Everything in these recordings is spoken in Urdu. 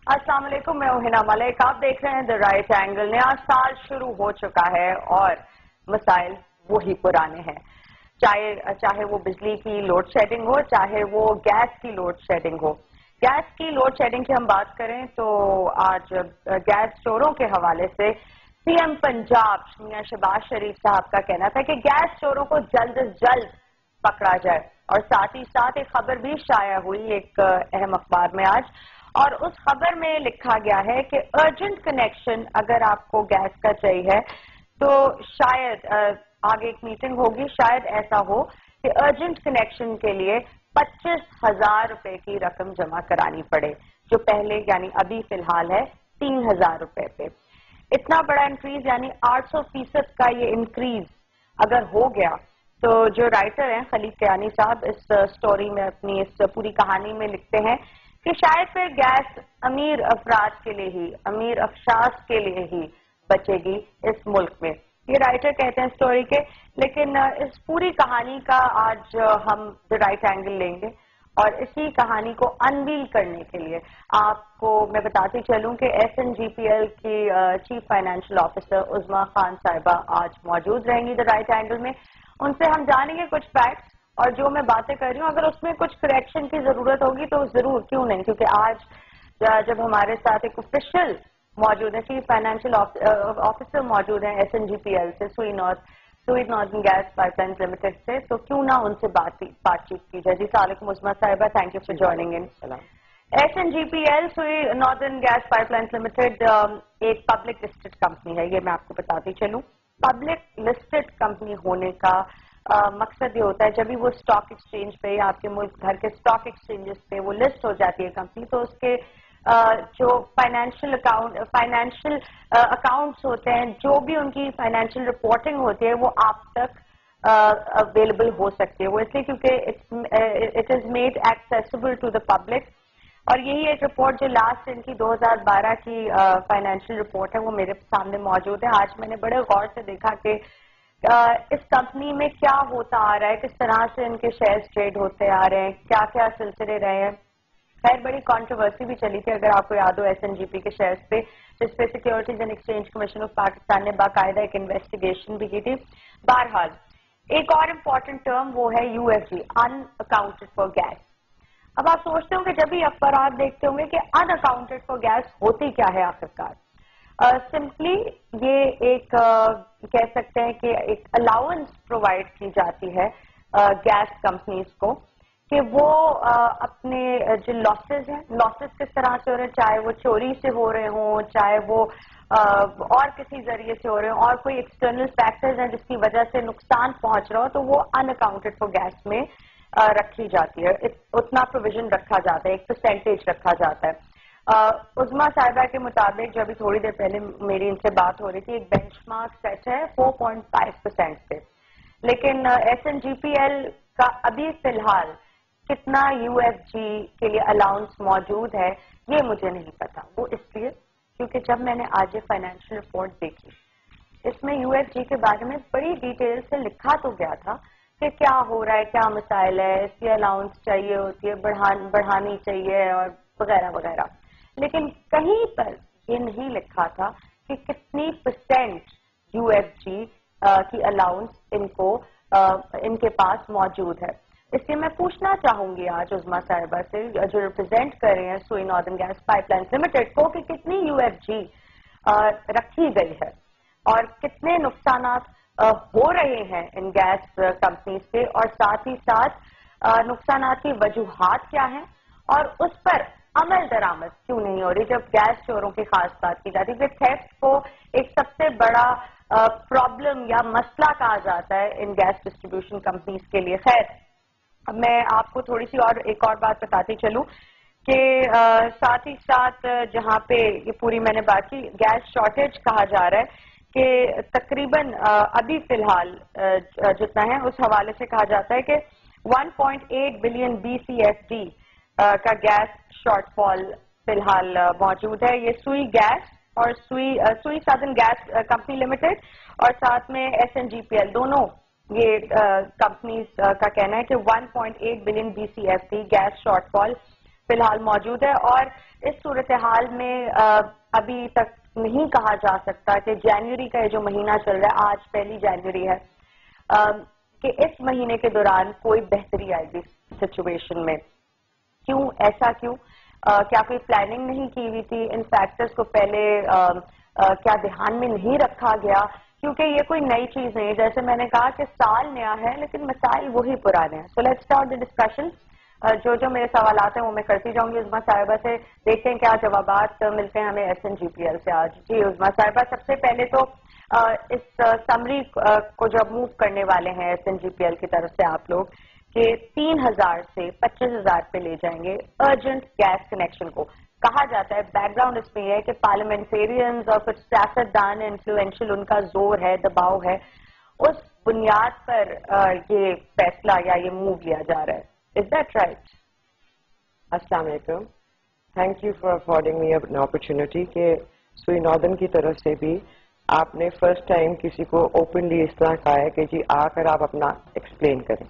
السلام علیکم، میں ہنا ملک. آپ دیکھ رہے ہیں دی رائٹ اینگل. نیا سال شروع ہو چکا ہے اور مسائل وہی پرانے ہیں. چاہے وہ بجلی کی لوڈ شیڈنگ ہو، چاہے وہ گیس کی لوڈ شیڈنگ ہو. گیس کی لوڈ شیڈنگ کی ہم بات کریں تو آج گیس چوروں کے حوالے سے سی ایم پنجاب میاں شہباز شریف صاحب کا کہنا تھا کہ گیس چوروں کو جلد از جلد پکڑا جائے. اور ساتھ ہی ساتھ ایک خبر بھی شائع ہوئی ایک اہم اخبار میں آج، اور اس خبر میں لکھا گیا ہے کہ ارجنٹ کنیکشن اگر آپ کو گیس کا چاہیے تو شاید آگے ایک میٹنگ ہوگی، شاید ایسا ہو کہ ارجنٹ کنیکشن کے لیے 25,000 روپے کی رقم جمع کرانی پڑے، جو پہلے یعنی ابھی فی الحال ہے 3,000 روپے پہ. اتنا بڑا انکریز یعنی 800% کا یہ انکریز اگر ہو گیا تو جو رائٹر ہیں خلیق کیانی صاحب اس سٹوری میں اپنی اس پوری کہانی میں لکھتے ہیں کہ شاید پھر گیس امیر افراد کے لیے ہی، امیر افشاس کے لیے ہی بچے گی اس ملک میں. یہ رائٹر کہتے ہیں سٹوری کے. لیکن اس پوری کہانی کا آج ہم دی رائٹ اینگل لیں گے اور اسی کہانی کو انویل کرنے کے لیے آپ کو میں بتاتی چلوں کہ S N G P L کی chief financial officer Uzma Khan صاحبہ آج موجود رہیں گی دی رائٹ اینگل میں. ان سے ہم جانیں گے کچھ فیکٹس، اور جو میں باتیں کر رہی ہوں اگر اس میں کچھ کریکشن کی ضرورت ہوگی تو ضرور، کیوں نہیں، کیونکہ آج جب ہمارے ساتھ ایک آفیشیل موجود ہے، چیف فائنینشیل آفیسر موجود ہیں S N G P L سے، Sui northern gas pipe line لمیٹڈ سے، تو کیوں نہ ان سے بات چیت کی جائے. جی السلام علیکم عظما صاحبہ، thank you for joining in. S N G P L Sui northern gas pipe line limited ایک پبلک لسٹڈ کمپنی ہے. یہ میں آپ کو بتاتی چلوں. پبلک لسٹڈ کمپنی ہونے کا مقصد یہ ہوتا ہے جب بھی وہ اسٹاک ایکسچینج پہ یا آپ کے ملک بھر کے اسٹاک ایکسچینجز پہ وہ لسٹ ہو جاتی ہے کمپنی، تو اس کے جو فائنینشیل اکاؤنٹس ہوتے ہیں، جو بھی ان کی فائنینشیل رپورٹنگ ہوتی ہے وہ آپ تک اویلیبل ہو سکتی ہے. وہ اس لیے کیونکہ it is made accessible to the public. اور یہی ایک رپورٹ جو لاسٹ ان کی 2012 کی فائنینشیل رپورٹ ہے وہ میرے سامنے موجود ہے. آج میں نے بڑے غور سے دیکھا کہ اس کمپنی میں کیا ہوتا آ رہا ہے، کس طرح سے ان کے شیئرز ٹریڈ ہوتے آ رہے ہیں، کیا کیا سلسلے رہے ہیں. خیر بڑی کانٹروورسی بھی چلی تھی اگر آپ کو یاد ہو ایس این جی پی کے شیئرز پہ، جس پہ securities and exchange commission of Pakistan نے باقاعدہ ایک انویسٹیگیشن بھی کی تھی. بہرحال ایک اور امپورٹنٹ ٹرم وہ ہے U F G, unaccounted for gas. اب آپ سوچتے ہوں کہ جب بھی اخبارات دیکھتے ہوں گے کہ ان اکاؤنٹڈ فار گیس ہوتی کیا ہے آخرکار. سمپلی یہ ایک کہہ سکتے ہیں کہ ایک الاؤنس پرووائڈ کی جاتی ہے گیس کمپنیز کو کہ وہ اپنے جو لاسز ہیں، لاسز کس طرح سے ہو رہے ہیں، چاہے وہ چوری سے ہو رہے ہوں، چاہے وہ اور کسی ذریعے سے ہو رہے ہوں، اور کوئی ایکسٹرنل فیکٹرز ہیں جس کی وجہ سے نقصان پہنچ رہا ہو، تو وہ ان اکاؤنٹڈ فار گیس میں رکھی جاتی ہے. اتنا پروویژن رکھا جاتا ہے، ایک پرسنٹیج رکھا جاتا ہے. عظما صاحبہ کے مطابق جو ابھی تھوڑی دیر پہلے میری ان سے بات ہو رہی تھی، ایک بینچ مارک سیٹ ہے 4.5% پہ. لیکن S N G P L کا ابھی فی الحال کتنا یو ایف جی کے لیے الاؤنس موجود ہے یہ مجھے نہیں پتا. وہ اس لیے کیونکہ جب میں نے آج یہ فائنینشیل رپورٹ دیکھی اس میں یو ایف جی کے بارے میں بڑی ڈیٹیل سے لکھا تو گیا تھا کہ کیا ہو رہا ہے، کیا مسائل ہے، اس کی الاؤنس چاہیے ہوتی ہے، بڑھانی چاہیے اور وغیرہ وغیرہ. لیکن کہیں پر یہ نہیں لکھا تھا کہ کتنی پرسینٹ یو ایف جی کی الاؤنس ان کے پاس موجود ہے. اس لیے میں پوچھنا چاہوں گی آج عظما صاحبہ سے جو ریپرزینٹ کر رہے ہیں Sui northern gas pipe line لمیٹڈ کو کہ کتنی یو ایف جی رکھی گئی ہے اور کتنے نقصانات ہو رہے ہیں ان گیس کمپنیز سے، اور ساتھ ہی ساتھ نقصانات کی وجوہات کیا ہیں اور اس پر عمل درآمد کیوں نہیں ہو رہی. جب گیس چوروں کی خاص بات کی جاتی ہے کہ تھیفٹ کو ایک سب سے بڑا پرابلم یا مسئلہ کہا جاتا ہے ان گیس ڈسٹریبیوشن کمپنیز کے لیے. خیر اب میں آپ کو تھوڑی سی ایک اور بات بتاتی چلوں کہ ساتھ ہی ساتھ جہاں پہ یہ پوری میں نے بات کی گیس شارٹیج کہا جا رہا ہے کہ تقریباً ابھی فی الحال جتنا ہے اس حوالے سے کہا جاتا ہے کہ 1.8 billion B C F D کا گیس شارٹ فال فی الحال موجود ہے. یہ سوئی گیس اور سوئی سدرن گیس کمپنی لمیٹڈ اور ساتھ میں S N G P L دونوں یہ کمپنیز کا کہنا ہے کہ 1.8 billion B C F D gas shortfall فی الحال موجود ہے. اور اس صورتحال میں ابھی تک نہیں کہا جا سکتا کہ جنوری کا یہ جو مہینہ چل رہا ہے, آج 1 جنوری ہے, کہ اس مہینے کے دوران کوئی بہتری آئے گی سچویشن میں. کیوں ایسا کیوں؟ کیا کوئی پلاننگ نہیں کی ہوئی تھی؟ ان فیکٹرز کو پہلے کیا دھیان میں نہیں رکھا گیا؟ کیونکہ یہ کوئی نئی چیز نہیں ہے. جیسے میں نے کہا کہ سال نیا ہے لیکن مسائل وہی پرانے ہیں. So let's start the discussion. جو میرے سوالات ہیں وہ میں کرتی جاؤں گی عظمیٰ صاحبہ سے. دیکھتے ہیں کیا جوابات ملتے ہیں ہمیں SNGPL سے آج. جی عظمیٰ صاحبہ, سب سے پہلے تو اس سمری کو جب موو کرنے والے ہیں SNGPL کی طرف سے آپ لوگ کہ 3,000 سے 25,000 پہ لے جائیں گے ارجنٹ گیس کنیکشن کو, کہا جاتا ہے بیک گراؤنڈ اس میں یہ ہے کہ پارلیمنٹیرینز اور کچھ سیاستدان انفلوئنشل, ان کا زور ہے, دباؤ ہے, اس بنیاد پر یہ فیصلہ یا یہ موو لیا جا رہا ہے. Is that right? السلام علیکم. Thank you for affording me an opportunity کہ سوئی ناردن کی طرف سے بھی آپ نے فرسٹ ٹائم کسی کو اوپنلی اس طرح کہا ہے کہ جی آ کر آپ اپنا ایکسپلین کریں.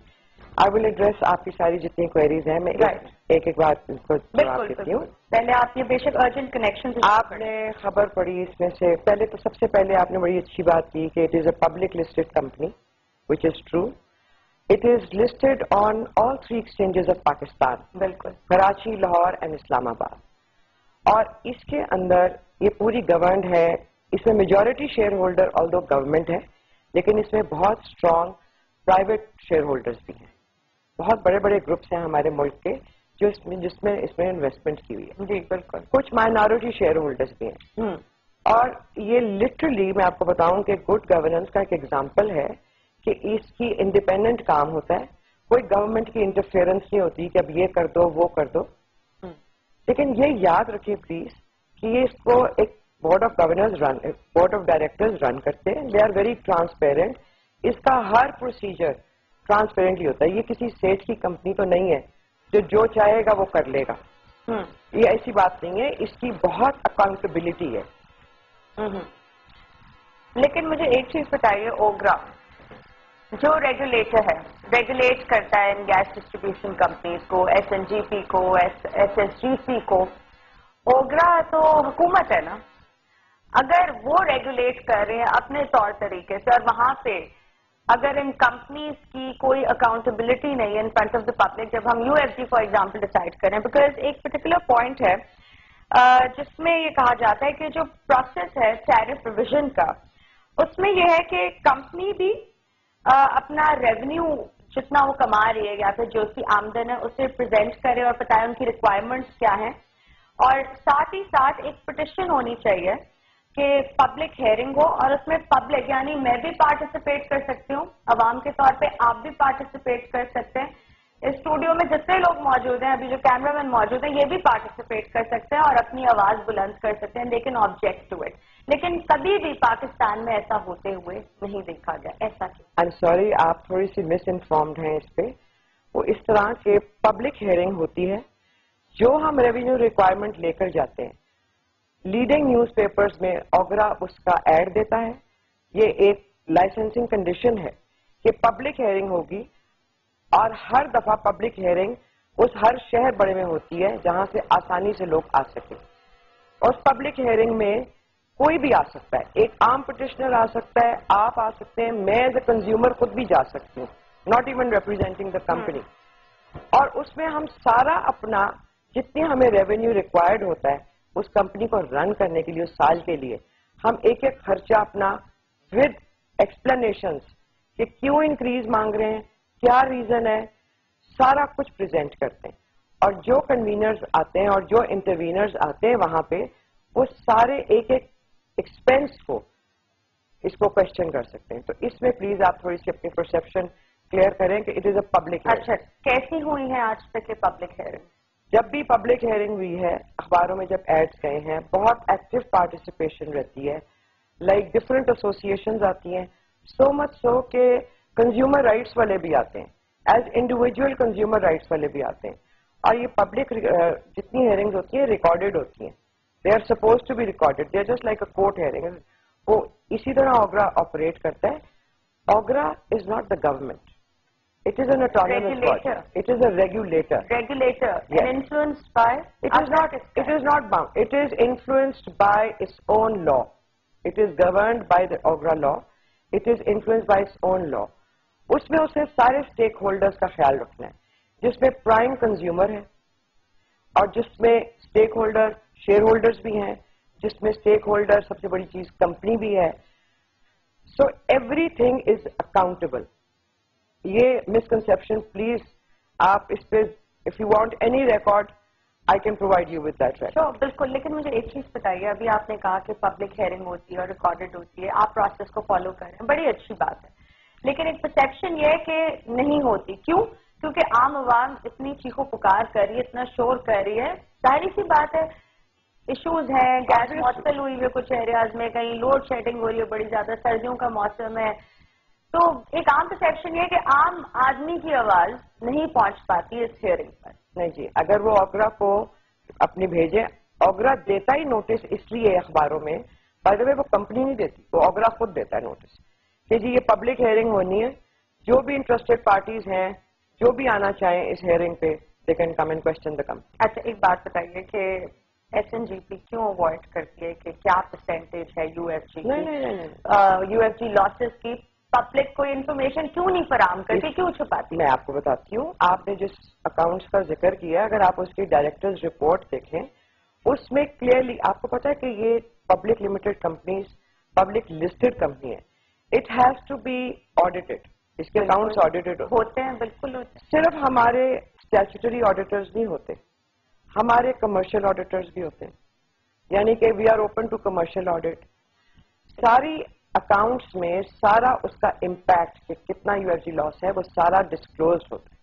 آئی ول ایڈریس آپ کی ساری جتنی کوئریز ہیں, میں ایک ایک بات کو جواب دیتی ہوں. پہلے آپ یہ بے شک ارجنٹ کنیکشن آپ نے خبر پڑھی اس میں سے پہلے تو سب سے پہلے آپ نے بڑی اچھی بات کی کہ it is a public listed company which is true. It is listed on all 3 exchanges of Pakistan. بالکل. کراچی, لاہور اینڈ اسلام آباد. اور اس کے اندر یہ پوری گورنڈ ہے. اس میں میجورٹی شیئر ہولڈر آلدو گورنمنٹ ہے, لیکن اس میں بہت اسٹرانگ پرائیویٹ شیئر ہولڈرز بھی ہیں. بہت بڑے بڑے گروپس ہیں ہمارے ملک کے جس میں انویسٹمنٹ کی ہوئی ہے. جی بالکل. کچھ مائنورٹی شیئر ہولڈرز بھی ہیں. اور یہ لٹرلی میں آپ کو بتاؤں کہ گڈ گورننس کا ایک ایگزامپل ہے کہ اس کی انڈیپینڈنٹ کام ہوتا ہے. کوئی گورنمنٹ کی انٹرفیئرنس نہیں ہوتی کہ اب یہ کر دو وہ کر دو. لیکن یہ یاد رکھیں پلیز کہ یہ اس کو ایک بورڈ آف ڈائریکٹرز رن کرتے ہیں. They are very transparent. اس کا ہر پروسیجر ٹرانسپیرنٹلی ہوتا ہے. یہ کسی سیٹ کی کمپنی تو نہیں ہے جو چاہے گا وہ کر لے گا. یہ ایسی بات نہیں ہے. اس کی بہت اکاؤنٹیبلٹی ہے. لیکن مجھے ایک چیز بتائیے, اوگرا جو ریگولیٹر ہے, ریگولیٹ کرتا ہے ان گیس ڈسٹریبیوشن کمپنیز کو, SNGP کو, SSGC کو. اوگرا تو حکومت ہے نا. اگر وہ ریگولیٹ کر رہے ہیں اپنے طور طریقے سے اور وہاں پہ اگر ان کمپنیز کی کوئی اکاؤنٹیبلٹی نہیں ہے in front of the public, جب ہم UFG فار ایگزامپل ڈیسائڈ کریں, بیکاز ایک پرٹیکولر پوائنٹ ہے جس میں یہ کہا جاتا ہے کہ جو پروسیس ہے ٹیرف ریویژن کا, اس میں یہ ہے کہ کمپنی بھی اپنا ریونیو جتنا وہ کما رہی ہے یا پھر جو اس کی آمدن ہے اسے پریزنٹ کرے اور بتائے ان کی ریکوائرمنٹس کیا ہیں. اور ساتھ ہی ساتھ ایک پٹیشن ہونی چاہیے کہ پبلک ہیئرنگ ہو, اور اس میں پبلک یعنی میں بھی پارٹیسپیٹ کر سکتی ہوں, عوام کے طور پہ آپ بھی پارٹیسپیٹ کر سکتے ہیں. اسٹوڈیو میں جتنے لوگ موجود ہیں, ابھی جو کیمرہ مین موجود ہیں, یہ بھی پارٹیسپیٹ کر سکتے ہیں اور اپنی آواز بلند کر سکتے ہیں. لیکن آبجیکٹ ٹو اٹ. لیکن کبھی بھی پاکستان میں ایسا ہوتے ہوئے نہیں دیکھا گیا. ایسا کیوں؟ آئی ایم سوری, آپ تھوڑی سی مس انفارمڈ ہیں اس پہ. وہ اس طرح کے پبلک ہیئرنگ ہوتی ہے جو ہم ریونیو ریکوائرمنٹ لے کر جاتے ہیں. لیڈنگ نیوز پیپرز میں اوگرا اس کا ایڈ دیتا ہے. یہ ایک لائسنسنگ کنڈیشن ہے کہ پبلک ہیئرنگ ہوگی, اور ہر دفعہ پبلک ہیئرنگ اس ہر شہر بڑے میں ہوتی ہے جہاں سے آسانی سے لوگ آ سکیں. اور اس پبلک ہیئرنگ میں کوئی بھی آ سکتا ہے. ایک عام پٹیشنر آ سکتا ہے, آپ آ سکتے ہیں, میں ایز اے کنزیومر خود بھی جا سکتی ہوں, not even representing the company. اور اس میں ہم سارا اپنا جتنی ہمیں ریونیو ریکوائرڈ ہوتا ہے اس کمپنی کو رن کرنے کے لیے, اس سال کے لیے, ہم ایک ایک خرچہ اپنا ود ایکسپلینیشنس کہ کیوں انکریز مانگ رہے ہیں, کیا ریزن ہے, سارا کچھ پریزنٹ کرتے ہیں. اور جو کنوینرز آتے ہیں اور جو انٹروینرز آتے ہیں وہاں پہ, وہ سارے ایک ایک ایکسپینس کو اس کو کوشچن کر سکتے ہیں. تو اس میں پلیز آپ تھوڑی سی اپنی پرسپشن کلیئر کریں کہ اٹ از اے پبلک. اچھا, کیسی ہوئی ہیں آج تک یہ پبلک ہیئرنگ؟ جب بھی پبلک ہیئرنگ ہوئی ہے, اخباروں میں جب ایڈس گئے ہیں, بہت ایکٹیو پارٹیسپیشن رہتی ہے. لائک ڈفرینٹ ایسوسیشنز آتی ہیں, سو مچ سو کہ کنزیومر رائٹس والے بھی آتے ہیں, ایز انڈیویجول کنزیومر رائٹس والے بھی آتے ہیں. اور یہ پبلک جتنی ہیئرنگز ہوتی ہیں ریکارڈیڈ ہوتی ہیں. They are supposed to be recorded, they are just like a court hearing. وہ اسی طرح اوگرا آپریٹ کرتا ہے. OGRA is not the government. It is an autonomous body. It is a regulator. Regulator. Yes. And influenced by? It is not. It is not bound. It is influenced by its own law. It is governed by the OGRA law. It is influenced by its own law. اس میں اسے سارے اسٹیک ہولڈرز کا خیال رکھنا ہے, جس میں پرائم کنزیومر ہے اور جس میں اسٹیک ہولڈر شیئر ہولڈرز بھی ہیں, جس میں اسٹیک ہولڈر سب سے بڑی چیز کمپنی بھی ہے. So every thing is accountable. یہ مسکنسپشن پلیز آپ اس پہ if you want any record I can provide you with that record. بالکل. لیکن مجھے ایک چیز بتائیے, ابھی آپ نے کہا کہ پبلک ہیئرنگ ہوتی ہے اور ریکارڈڈ ہوتی ہے, آپ پروسیس کو فالو کر رہے ہیں, بڑی اچھی بات ہے. لیکن ایک پرسیپشن یہ ہے کہ نہیں ہوتی. کیوں؟ کیونکہ عام عوام اتنی چیخو پکار کر رہی ہے, اتنا شور کر رہی ہے. ظاہری سی بات ہے, ایشوز ہیں, گیس معطل ہوئی ہے کچھ ایریاز میں, کہیں لوڈ شیڈنگ ہو رہی ہے بڑی زیادہ, سردیوں کا موسم ہے. تو ایک عام پرسیپشن یہ ہے کہ عام آدمی کی آواز نہیں پہنچ پاتی اس ہیئرنگ پر. نہیں جی, اگر وہ اوگرا کو اپنی بھیجیں, اوگرا دیتا ہی نوٹس اس لیے اخباروں میں, بائی دا وے وہ کمپنی نہیں دیتی, وہ اوگرا خود دیتا ہے نوٹس کہ جی یہ پبلک ہیئرنگ ہونی ہے, جو بھی انٹرسٹڈ پارٹیز ہیں جو بھی آنا چاہیں اس ہیئرنگ پہ they can come and question the company. اچھا, ایک بات بتائیے کہ ایس این جی پی کیوں اوائڈ کرتی ہے, کہ کیا پرسینٹیج ہے U F G U F G losses کی, پبلک کو انفارمیشن کیوں نہیں فراہم کرتی, کیوں چھپاتی؟ میں آپ کو بتاتی ہوں. آپ نے جس اکاؤنٹس کا ذکر کیا, اگر آپ اس کی ڈائریکٹرز رپورٹ دیکھیں, اس میں کلیئرلی آپ کو پتا ہے کہ یہ public limited companies public listed company ہے. It has to be audited, اس کے اکاؤنٹس آڈیٹڈ ہوتے ہیں. بالکل ہوتے ہیں. صرف ہمارے اسٹیچوٹری آڈیٹرز نہیں ہوتے, ہمارے کمرشل آڈیٹرز بھی ہوتے ہیں, یعنی کہ we are open to commercial audit. ساری اکاؤنٹس میں سارا اس کا امپیکٹ کہ کتنا یو ایف جی لاس ہے وہ سارا ڈسکلوز ہوتا ہے.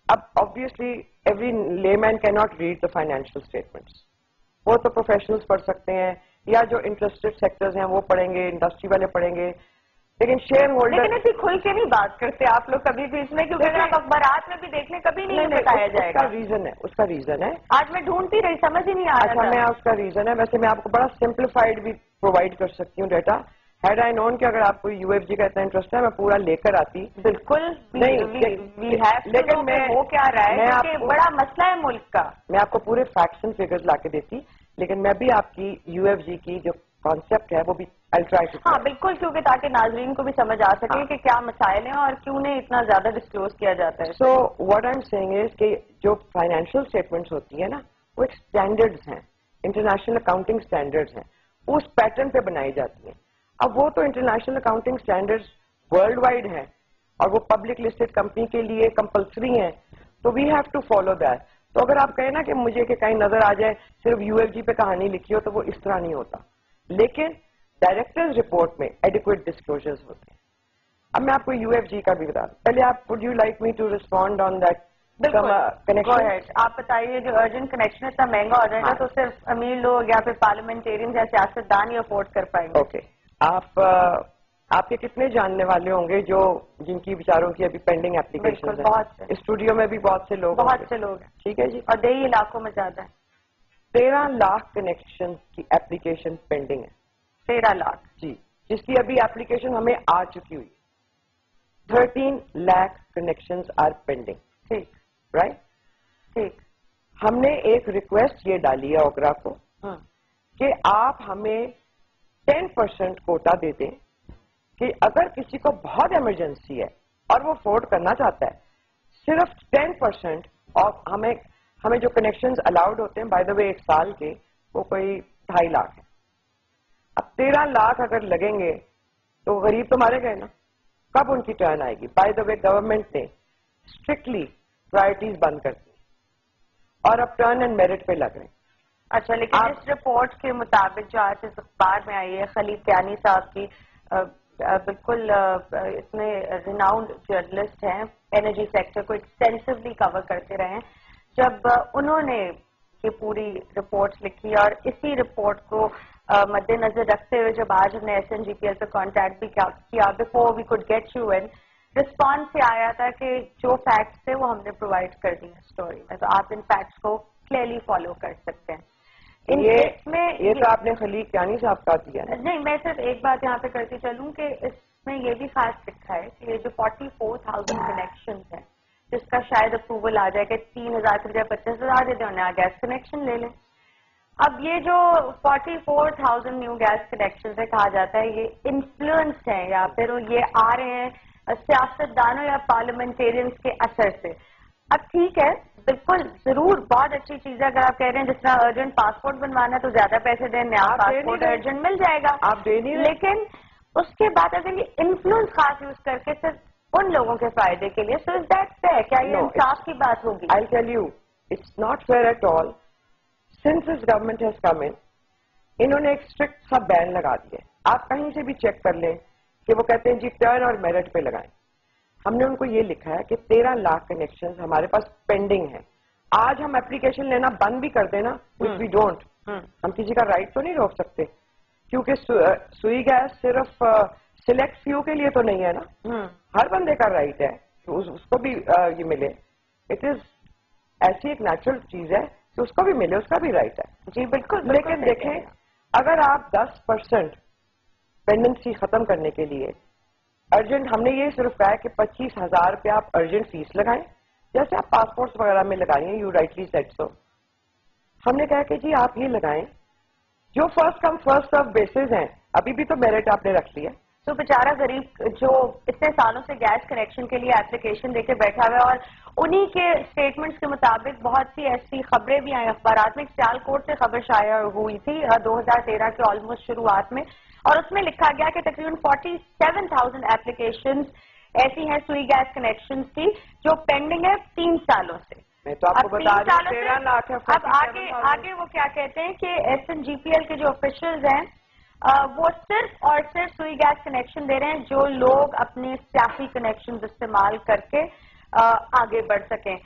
اب آبویسلی ایوری لے مین کی not read the financial statements, وہ تو پروفیشنلز پڑھ سکتے ہیں یا جو انٹرسٹڈ سیکٹرز ہیں وہ پڑھیں گے, انڈسٹری والے پڑھیں گے, لیکن شیئر ہولڈر لیکن ایسی کھل کے نہیں بات کرتے آپ لوگ کبھی بھی اس میں, کیونکہ اگر آپ اخبارات میں بھی دیکھ لیں کبھی نہیں بتایا جائے گا. اس کا ریزن ہے. آج میں ڈھونڈتی رہی, سمجھ ہی نہیں آ رہا. اچھا, میں اس کا ریزن ہے. ویسے میں آپ کو بڑا سمپلیفائڈ بھی پرووائڈ کر سکتی ہوں ڈیٹا. ہیڈ آئی نون کہ اگر آپ کو یو ایف جی کا اتنا انٹرسٹ ہے میں پورا لے کر آتی. بالکل نہیں, لیکن میں ہو کیا رہا ہے کیونکہ بڑا مسئلہ ہے ملک کا. میں آپ کو پورے فیکٹس اینڈ فگرز لا کے دیتی, لیکن میں بھی آپ کی یو ایف جی کی جو کانسیپٹ ہے وہ بھی ہاں بالکل, کیونکہ تاکہ ناظرین کو بھی سمجھ آ سکے کہ کیا مسائل ہیں اور کیوں نہیں اتنا زیادہ ڈسکلوز کیا جاتا ہے. So what I am seeing is کہ جو فائنینشیل اسٹیٹمنٹس ہوتی ہیں نا وہ ایک اسٹینڈرڈز ہیں, انٹرنیشنل اکاؤنٹنگ اسٹینڈرڈز ہیں, اس پیٹرن پہ بنائی جاتی ہیں. اب وہ تو international accounting standards worldwide ہیں اور وہ پبلک لسٹڈ کمپنی کے لیے کمپلسری ہیں, تو we have to follow that. تو اگر آپ کہیں نا کہ مجھے کہ کہیں نظر آ جائے صرف یو ایف جی پہ کہانی لکھی ہو تو وہ اس طرح نہیں ہوتا, لیکن ڈائریکٹرز رپورٹ میں ایڈیکویٹ ڈسکلوجرز ہوتے ہیں. اب میں آپ کو یو ایف جی کا بھی بتا دوں. پہلے آپ would you like me to respond on that connection? آپ بتائیے, جو ارجنٹ کنیکشن اتنا مہنگا ہو جائے گا تو صرف امیر لوگ یا پھر پارلیمنٹیرین یا سیاستدان ہی افورڈ کر پائیں گے. اوکے, آپ کے کتنے جاننے والے ہوں گے جو جن کی بیچاروں کی ابھی پینڈنگ اپلیکیشن ہے؟ بہت سے اسٹوڈیو میں بھی بہت سے لوگ ہیں. ٹھیک ہے جی, اور دیہی علاقوں میں زیادہ ہے. 13 لاکھ کنیکشن کی اپلیکیشن پینڈنگ ہے. 13 لاکھ جی, جس کی ابھی اپلیکیشن ہمیں آ چکی ہوئی. 13 لاکھ کنیکشنز آر پینڈنگ. ٹھیک, رائٹ, ٹھیک. ہم نے ایک ریکویسٹ یہ ڈالی ہے اوگرا کو کہ آپ ہمیں 10% کوٹا دے دیں کہ اگر کسی کو بہت ایمرجنسی ہے اور وہ افورڈ کرنا چاہتا ہے, صرف 10% اور ہمیں جو کنیکشنز الاؤڈ ہوتے ہیں بائی دا وے ایک سال کے وہ کوئی 2.5 لاکھ ہے. اب 13 لاکھ اگر لگیں گے تو غریب تو مارے گئے نا. کب ان کی ٹرن آئے گی؟ بائی دا وے گورنمنٹ نے اسٹرکٹلی پرائرٹیز بند کر دی اور اب ٹرن اینڈ میرٹ پہ لگ رہے ہیں. اچھا, لیکن اس رپورٹ کے مطابق جو آج اس اخبار میں آئی ہے, خلیل کیانی صاحب کی, بالکل اتنے ریناؤنڈ جرنلسٹ ہیں, انرجی سیکٹر کو ایکسٹینسولی کور کرتے رہے ہیں, جب انہوں نے یہ پوری رپورٹ لکھی اور اسی رپورٹ کو مد نظر رکھتے ہوئے جب آج ہم نے S N G P L پہ کانٹیکٹ بھی کیا before we could get you in, response سے آیا تھا کہ جو فیکٹس تھے وہ ہم نے پرووائڈ کر دی اسٹوری میں, تو آپ ان فیکٹس کو کلیئرلی فالو کر سکتے ہیں. یہ تو آپ نے خلیل کیانی صاحب کا دیا. نہیں, میں صرف ایک بات یہاں پہ کرتی چلوں کہ اس اس میں یہ بھی خاص لکھا ہے کہ یہ جو 44,000 کنیکشن ہیں جس کا شاید اپروول آ جائے کہ 3,000 کے بجائے 50,000 دے دیں اور نیا گیس کنیکشن لے لیں. اب یہ جو 44,000 نیو گیس کنیکشن ہے کہا جاتا ہے یہ انفلوئنس ہیں یا پھر یہ آ رہے ہیں سیاست دانوں یا پارلیمنٹیرینس کے اثر سے. اب ٹھیک ہے بالکل ضرور بہت اچھی چیز ہے. اگر آپ کہہ رہے ہیں جس طرح ارجنٹ پاسپورٹ بنوانا ہے تو زیادہ پیسے دیں, نیا پاسپورٹ ارجنٹ مل جائے گا آپ دے نہیں, لیکن اس کے بعد اگر یہ انفلوئنس خاص یوز کر کے صرف ان لوگوں کے فائدے کے لیے, سو از دیٹ فیئر؟ کیا یہ انصاف کی بات ہوگی؟ I'll tell you, it's not fair at all. Since this government has come in, انہوں نے ایک اسٹرکٹ سا بین لگا دیا. آپ کہیں سے بھی چیک کر لیں کہ وہ کہتے ہیں جی ٹرن اور میرٹ پہ لگائیں. ہم نے ان کو یہ لکھا ہے کہ 13 لاکھ کنیکشن ہمارے پاس پینڈنگ ہیں. آج ہم اپلیکیشن لینا بند بھی کر دیں نا, وچ وی ڈونٹ, ہم کسی کا رائٹ تو نہیں روک سکتے کیونکہ سوئی گیس صرف سلیکٹ فیو کے لیے تو نہیں ہے نا, ہر بندے کا رائٹ ہے کہ اس کو بھی یہ ملے. اٹ از ایسی ایک نیچرل چیز ہے کہ اس کو بھی ملے, اس کا بھی رائٹ ہے. جی بالکل. لیکن دیکھیں اگر آپ 10% پینڈنسی ختم کرنے کے لیے ارجنٹ, ہم نے یہ صرف کہا ہے کہ 25,000 روپے آپ ارجنٹ فیس لگائیں جیسے آپ پاسپورٹس وغیرہ میں لگائیں, یو رائٹلی سیڈ سو. ہم نے کہا کہ جی آپ یہ لگائیں جو first come first serve basis ہیں. ابھی بھی تو میرٹ آپ نے رکھ لیا. تو بیچارہ غریب جو اتنے سالوں سے گیس کنیکشن کے لیے اپلیکیشن دے کے بیٹھا ہوا ہے, اور انہی کے اسٹیٹمنٹس کے مطابق بہت سی ایسی خبریں بھی آئیں اخبارات میں. سیال کوٹ سے خبر شائع ہوئی تھی 2013 کے آلموسٹ شروعات میں, اور اس میں لکھا گیا کہ تقریباً 47,000 اپلیکیشنز ایسی ہیں سوئی گیس کنیکشن کی جو پینڈنگ ہے 3 سالوں سے. میں تو آپ کو بتا دوں 13 لاکھ ہے. اب آگے وہ کیا کہتے ہیں کہ S N G P L کے جو آفیشلز ہیں وہ صرف اور صرف سوئی گیس کنیکشن دے رہے ہیں جو لوگ اپنے سیاسی کنیکشن استعمال کر کے آگے بڑھ سکیں.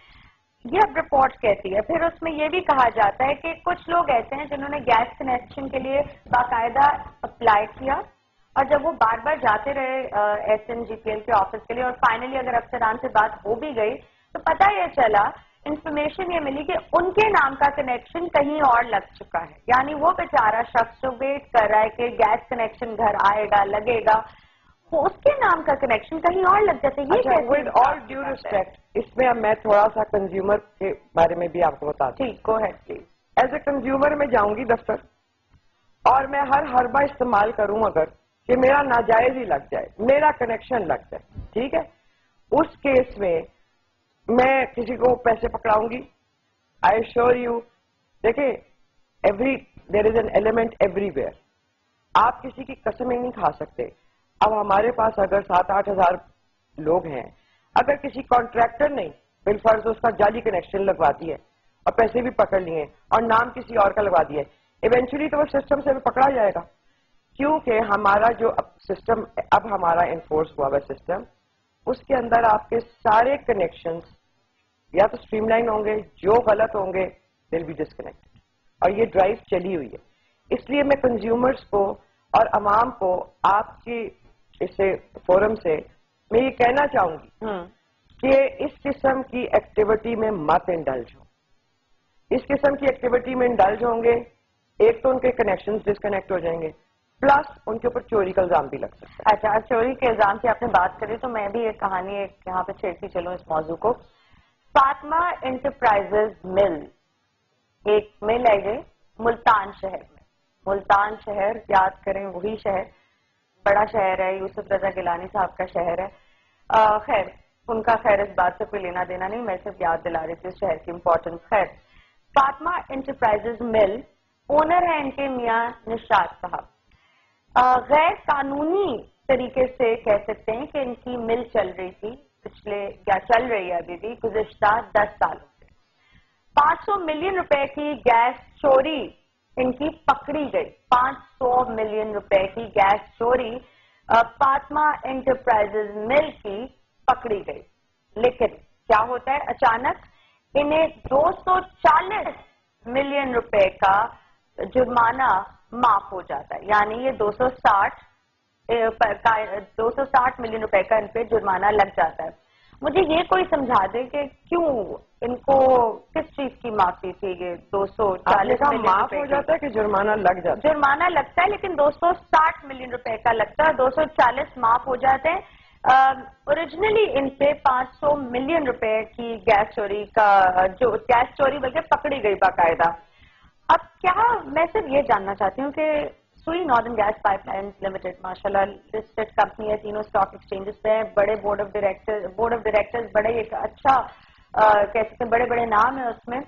یہ اب رپورٹ کہتی ہے. پھر اس میں یہ بھی کہا جاتا ہے کہ کچھ لوگ ایسے ہیں جنہوں نے گیس کنیکشن کے لیے باقاعدہ اپلائی کیا, اور جب وہ بار بار جاتے رہے S N G P L کے آفس کے لیے, اور فائنلی اگر افسران سے بات ہو بھی گئی تو پتہ یہ چلا, انفارمیشن یہ ملی کہ ان کے نام کا کنیکشن کہیں اور لگ چکا ہے. یعنی وہ بیچارہ شخص جو ویٹ کر رہا ہے کہ گیس کنیکشن گھر آئے گا لگے گا, وہ اس کے نام کا کنیکشن کہیں اور لگ جاتا ہے. ود آل ڈیو ریسپیکٹ, اس میں اب میں تھوڑا سا کنزیومر کے بارے میں بھی آپ کو بتا دوں. ٹھیک, go ahead please. As a consumer میں جاؤں گی دفتر اور میں ہر حربہ استعمال کروں اگر کہ میرا ناجائز ہی لگ جائے, میرا کنیکشن لگ جائے, ٹھیک ہے, اس کیس میں میں کسی کو پیسے پکڑاؤں گی. آئی شور یو, دیکھیں there is an element everywhere. آپ کسی کی قسمیں نہیں کھا سکتے. اب ہمارے پاس اگر 7-8 ہزار لوگ ہیں, اگر کسی کانٹریکٹر نے بالفرض اس کا جعلی کنیکشن لگوا دی ہے اور پیسے بھی پکڑ لیے اور نام کسی اور کا لگوا دیا ہے, ایونچولی تو وہ سسٹم سے بھی پکڑا جائے گا, کیونکہ ہمارا جو سسٹم اب ہمارا انفورس ہوا ہوا سسٹم, اس کے اندر آپ کے سارے کنیکشنز یا تو اسٹریم لائن ہوں گے, جو غلط ہوں گے دل بی ڈسکنیکٹ. اور یہ ڈرائیو چلی ہوئی ہے. اس لیے میں کنزیومرز کو اور عوام کو آپ کی اس فورم سے میں یہ کہنا چاہوں گی کہ اس قسم کی ایکٹیویٹی میں مت انڈلج ہو. اس قسم کی ایکٹیویٹی میں انڈلج ہوں گے, ایک تو ان کے کنیکشنز ڈسکنیکٹ ہو جائیں گے, پلس ان کے اوپر چوری کا الزام بھی لگ سکتا ہے. اچھا, چوری کے الزام کی آپ نے بات کری تو میں بھی ایک کہانی یہاں پہ چھیڑتی چلوں اس موضوع کو. فاطمہ انٹرپرائزز مل, ایک مل ہے یہ ملتان شہر میں. ملتان شہر یاد کریں وہی شہر, بڑا شہر ہے, یوسف رضا گیلانی صاحب کا شہر ہے. خیر ان کا خیر اس بات سے کوئی لینا دینا نہیں, میں صرف یاد دلا رہی تھی اس شہر کی امپورٹنس. خیر فاطمہ انٹرپرائزز مل, اونر ہے ان کے میاں نشاد صاحب. غیر قانونی طریقے سے کہہ سکتے ہیں کہ ان کی مل چل رہی تھی چل رہی ہے ابھی بھی گزشتہ 10 سالوں سے. 500 ملین روپے کی گیس چوری ان کی پکڑی گئی. 500 ملین روپے کی گیس چوری فاطمہ انٹرپرائزز مل کی پکڑی گئی. لیکن کیا ہوتا ہے, اچانک انہیں 240 ملین روپے کا جرمانہ معاف ہو جاتا ہے. یعنی یہ 260 ملین روپے کا ان پہ جرمانہ لگ جاتا ہے. مجھے یہ کوئی سمجھا دے کہ کیوں ان کو کس چیز کی معافی تھی؟ یہ 240 ملین معاف ہو جاتا ہے کہ جرمانہ لگ جاتا ہے؟ جرمانہ لگتا ہے لیکن 260 ملین روپے کا لگتا ہے، 240 معاف ہو جاتے ہیں. اوریجنلی ان سے 500 ملین روپے کی گیس چوری کا جو گیس چوری بلکہ پکڑی گئی باقاعدہ. اب کیا میں صرف یہ جاننا چاہتی ہوں کہ سوئی ناردرن گیس پائپ لائنز لمیٹڈ ماشاءاللہ لسٹڈ کمپنی ہے، تینوں اسٹاک ایکسچینجز پہ، بڑے بورڈ آف ڈائریکٹرز بڑے ایک اچھا کہہ سکتے ہیں بڑے بڑے نام ہیں اس میں.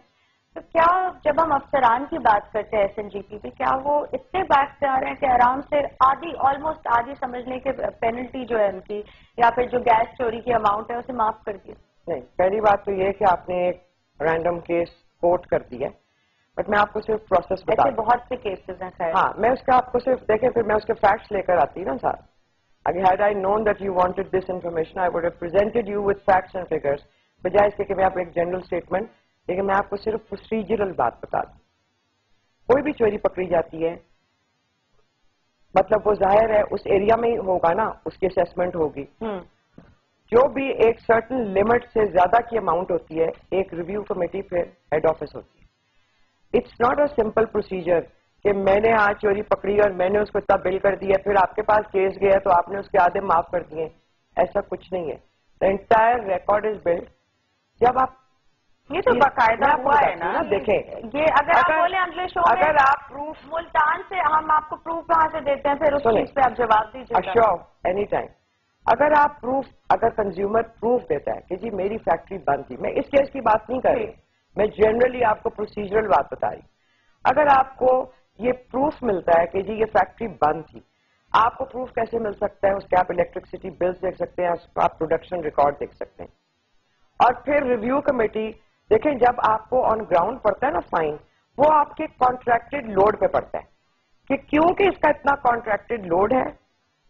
تو کیا جب ہم افسران کی بات کرتے ہیں ایس این جی پی پہ، کیا وہ اتنے بیک سے آ رہے ہیں کہ آرام سے آلموسٹ آدھی سمجھ لیں کہ پینلٹی جو ہے ان کی یا پھر جو گیس چوری کی اماؤنٹ ہے اسے معاف کر دیا؟ نہیں، پہلی بات تو یہ کہ آپ نے ایک رینڈم کیس کوٹ کر دیا، بٹ میں آپ کو صرف پروسیس بتا ایسے بہت سے کیسز ہیں. خیر ہاں، میں اس کا آپ کو صرف دیکھیں پھر میں اس کے فیکٹس لے کر آتی نا ساتھ. اگر had I known that you wanted this information I would have presented you with facts and figures, بجائے اس کے کہ میں آپ ایک جنرل اسٹیٹمنٹ. لیکن میں آپ کو صرف پروسیجرل بات بتا دوں. کوئی بھی چوری پکڑی جاتی ہے مطلب وہ ظاہر ہے اس ایریا میں ہوگا نا، اس کی اسیسمنٹ ہوگی. جو بھی ایک سرٹن لمٹ سے زیادہ کی اماؤنٹ ہوتی ہے، ایک ریویو کمیٹی پھر ہیڈ آفس ہوتی ہے. It's not a simple procedure کہ میں نے آج چوری پکڑی اور میں نے اس کو اتنا بل کر دیا پھر آپ کے پاس کیس گیا تو آپ نے اس کے آدھے معاف کر دیے. ایسا کچھ نہیں ہے. The entire record is build. جب آپ یہ تو باقاعدہ ہوا ہے نا. دیکھیں یہ اگر آپ بولیں اگلے شو میں اگر آپ پروف ملتان سے ہم آپ کو پروف کہاں سے دیتے ہیں پھر اس چیز پہ آپ جواب دیجیے. اینی ٹائم اگر آپ پروف اگر کنزیومر پروف دیتا ہے کہ جی میری فیکٹری بند تھی، میں اس کیس کی بات نہیں کر رہی، میں جنرلی آپ کو پروسیجرل بات بتا رہی. اگر آپ کو یہ پروف ملتا ہے کہ جی یہ فیکٹری بند تھی، آپ کو پروف کیسے مل سکتا ہے؟ اس کے آپ الیکٹرسٹی بلز دیکھ سکتے ہیں، اس کا آپ پروڈکشن ریکارڈ دیکھ سکتے ہیں. اور پھر ریویو کمیٹی دیکھیں جب آپ کو آن گراؤنڈ پڑتا ہے نا فائن، وہ آپ کے کانٹریکٹڈ لوڈ پہ پڑتا ہے کہ کیونکہ اس کا اتنا کانٹریکٹڈ لوڈ ہے،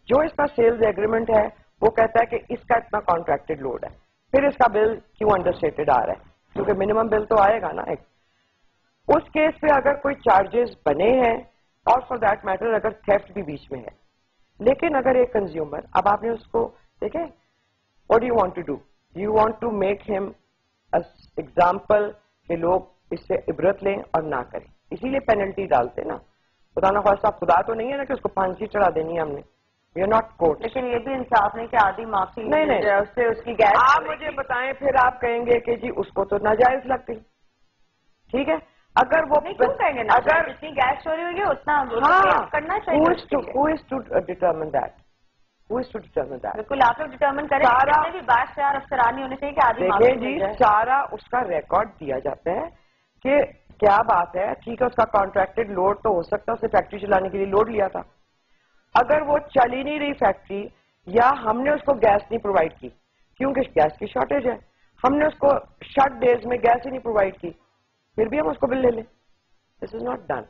جو اس کا سیلز ایگریمنٹ ہے وہ کہتا ہے کہ اس کا اتنا کانٹریکٹڈ لوڈ ہے، پھر اس کا بل کیوں انڈر اسٹیٹڈ آ رہا ہے؟ کیونکہ منیمم بل تو آئے گا نا. ایک اس کیس پہ اگر کوئی چارجز بنے ہیں اور فار دیٹ میٹر اگر تھیفٹ بھی بیچ میں ہے. لیکن اگر ایک کنزیومر اب آپ نے اس کو دیکھیں what you want to do, you want to make ہم ایگزامپل کہ لوگ اس سے عبرت لیں اور نہ کریں، اسی لیے پینلٹی ڈالتے نا. خدا نخواستہ خدا تو نہیں ہے نا کہ اس کو پھانسی چڑھا دینی ہے ہم نے. We are not court. لیکن یہ بھی انصاف نہیں کہ آدھی معافی نہیں اس سے اس کی گیس. آپ مجھے بتائیں پھر آپ کہیں گے کہ جی اس کو تو ناجائز لگ گئی. ٹھیک ہے، اگر وہ کیوں کہیں گے اگر جتنی گیس چوری ہوئی ہے اتنا کرنا چاہیے. بالکل آپ لوگ ڈٹرمن کریں. بھی بات سے افسرانی ہونی چاہیے کہ آدھی دیکھیں جی سارا اس کا ریکارڈ دیا جاتا ہے کہ کیا بات ہے. ٹھیک ہے، اس کا کانٹریکٹڈ لوڈ تو ہو سکتا ہے، اسے فیکٹری چلانے کے لیے لوڈ لیا تھا. اگر وہ چل ہی نہیں رہی فیکٹری یا ہم نے اس کو گیس نہیں پرووائڈ کی کیونکہ گیس کی شارٹیج ہے، ہم نے اس کو شٹ ڈیز میں گیس ہی نہیں پرووائڈ کی، پھر بھی ہم اس کو بل لے لیں. دس از ناٹ ڈن.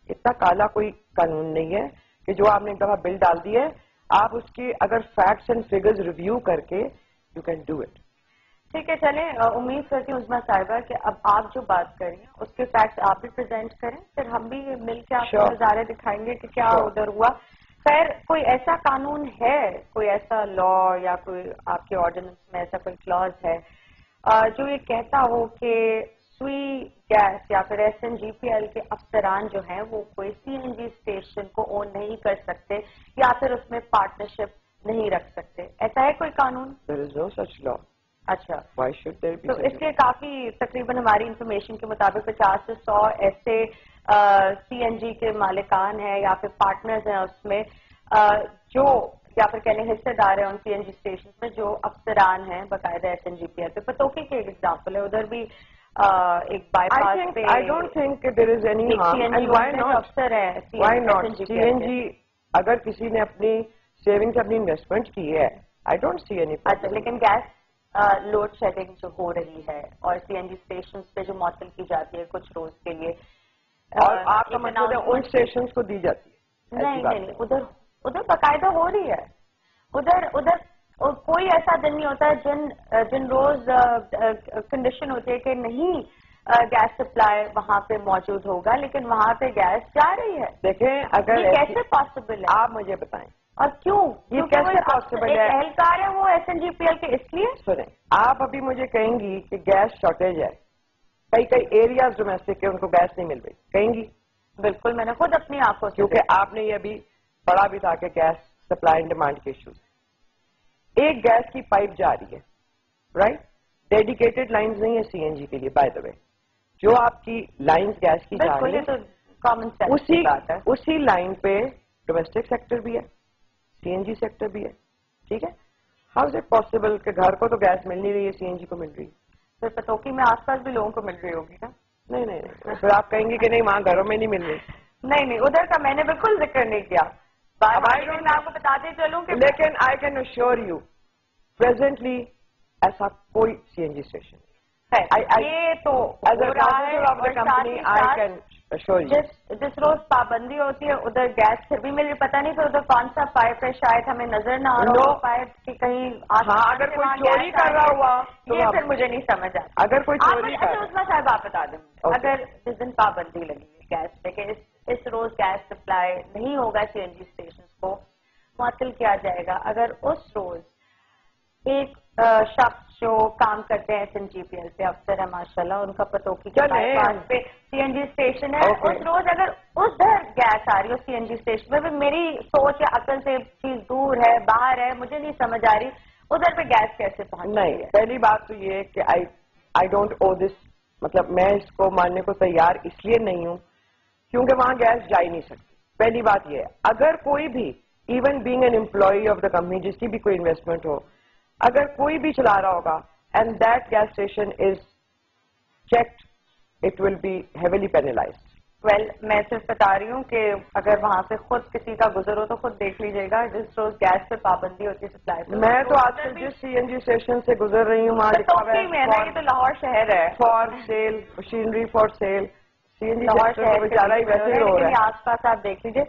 اتنا کالا کوئی قانون نہیں ہے کہ جو آپ نے ایک دفعہ بل ڈال دی ہے آپ اس کی اگر فیکٹس اینڈ فگرز ریویو کر کے یو کین ڈو اٹ. ٹھیک ہے، چلیں امید کرتی ہوں عظمیٰ صاحبہ کہ اب آپ جو بات کریں اس کے فیکٹس آپ بھی پریزنٹ کریں، پھر ہم بھی مل کے آپ کو نظارے دکھائیں گے کہ کیا ادھر ہوا. خیر کوئی ایسا قانون ہے، کوئی ایسا لا یا کوئی آپ کے آرڈیننس میں ایسا کوئی کلاز ہے جو یہ کہتا ہو کہ سوئی گیس یا پھر S N G P L کے افسران جو ہیں وہ کوئی سی این جی اسٹیشن کو اون نہیں کر سکتے یا پھر اس میں پارٹنرشپ نہیں رکھ سکتے؟ ایسا ہے کوئی قانون؟ There is no such law. اچھا، Why should there be تو such اس لیے کافی تقریباً ہماری انفارمیشن کے مطابق 50 سے 100 ایسے سی این جی کے مالکان ہیں یا پھر پارٹنرز ہیں اس میں جو یا پھر کہنے حصے دار ہیں ان سی این جی اسٹیشن میں جو افسران ہیں باقاعدہ S N G P L پہ. پتوکی کی ایک ایگزامپل ہے، ادھر بھی ایک بائی پاس پہ I don't think there is any harm. And why not? افسر ہے Why not? CNG اگر کسی نے اپنی سیونگ سے اپنی انویسٹمنٹ کی ہے I don't see any problem. اچھا، لیکن گیس لوڈ شیڈنگ جو ہو رہی ہے اور سی این جی اسٹیشن پہ جو معطل کی جاتی ہے کچھ روز کے لیے، اور آپ کا مطلب ہے ان اسٹیشن کو دی جاتی ہے؟ نہیں، ادھر باقاعدہ ہو رہی ہے. ادھر کوئی ایسا دن نہیں ہوتا جن روز کنڈیشن ہوتی ہے کہ نہیں گیس سپلائی وہاں پہ موجود ہوگا لیکن وہاں پہ گیس جا رہی ہے. دیکھیں اگر کیسے پاسبل ہے؟ آپ مجھے بتائیں اور کیوں؟ یہ کیسے پاسبل ہے؟ اہلکار ہے وہ SNGPL کے، اس لیے سنیں آپ ابھی مجھے کہیں گی کہ گیس شارٹیج ہے، کئی ایریاز ڈومیسٹک کے ان کو گیس نہیں مل رہی، کہیں گی؟ بالکل، میں نے خود اپنی آنکھوں سے، کیونکہ آپ نے یہ ابھی پڑھا بھی تھا کہ گیس سپلائی اینڈ ڈیمانڈ کے ایشوز. ایک گیس کی پائپ جا رہی ہے، رائٹ، ڈیڈیکیٹڈ لائنز نہیں ہے CNG کے لیے، بائی دا وے جو آپ کی لائنز گیس کی جا رہی ہے کامن سینس کی بات ہے، اسی لائن پہ ڈومیسٹک سیکٹر بھی ہے، CNG سیکٹر بھی ہے، ٹھیک ہے. ہاؤ از اٹ پاسبل کہ گھر کو تو گیس مل نہیں رہی ہے، CNG کو مل رہی ہے؟ پھر پتوکی میں آس پاس بھی لوگوں کو مل رہی ہوگی نا. نہیں پھر آپ کہیں گے کہ نہیں وہاں گھروں میں نہیں مل رہی. نہیں ادھر کا میں نے بالکل ذکر نہیں کیا. میں آپ کو بتاتے چلوں کہ لیکن I can assure you presently ایسا کوئی CNG اسٹیشن یہ تو جس روز پابندی ہوتی ہے ادھر گیس پھر بھی مل پتہ نہیں پھر ادھر کون سا پائپ ہے، شاید ہمیں نظر نہ آ رہا ہو پائپ کی کہیں. اگر کوئی چوری کر رہا ہوا یہ پھر مجھے نہیں سمجھ آتا. اگر کوئی چوری کر رہا عظمیٰ صاحب آپ بتا دیں اگر جس دن پابندی لگی ہے گیس پہ کہ اس روز گیس سپلائی نہیں ہوگا CNG اسٹیشن کو معطل کیا جائے گا، اگر اس روز ایک شخص جو کام کرتے ہیں SNGPL پہ افسر ہے ماشاءاللہ، ان کا پتوکی کے پاس پہ CNG اسٹیشن ہے، اس روز اگر ادھر گیس آ رہی ہو CNG اسٹیشن پہ، میری سوچ یا عقل سے چیز دور ہے، باہر ہے، مجھے نہیں سمجھ آ رہی ادھر پہ گیس کیسے پہنچ رہی ہے. پہلی بات تو یہ ہے کہ آئی ڈونٹ او دس، مطلب میں اس کو ماننے کو تیار اس لیے نہیں ہوں کیونکہ وہاں گیس جا ہی نہیں سکتی. پہلی بات یہ ہے اگر کوئی بھی even being an employee of the company جس کی بھی کوئی انویسٹمنٹ ہو، اگر کوئی بھی چلا رہا ہوگا and that gas station is checked it will be heavily penalised. Well میں صرف بتا رہی ہوں کہ اگر وہاں سے خود کسی کا گزر ہو تو خود دیکھ لیجیے گا جس روز گیس پہ پابندی ہوتی ہے سپلائی پہ. میں تو آج کل جس CNG اسٹیشن سے گزر رہی ہوں وہاں لکھا ہوا ہے یہ تو لاہور شہر ہے for sale, machinery for sale. Lahore شہر بیچارہ ہی ویسے ہی ہو رہا ہے. آس پاس آپ دیکھ لیجیے.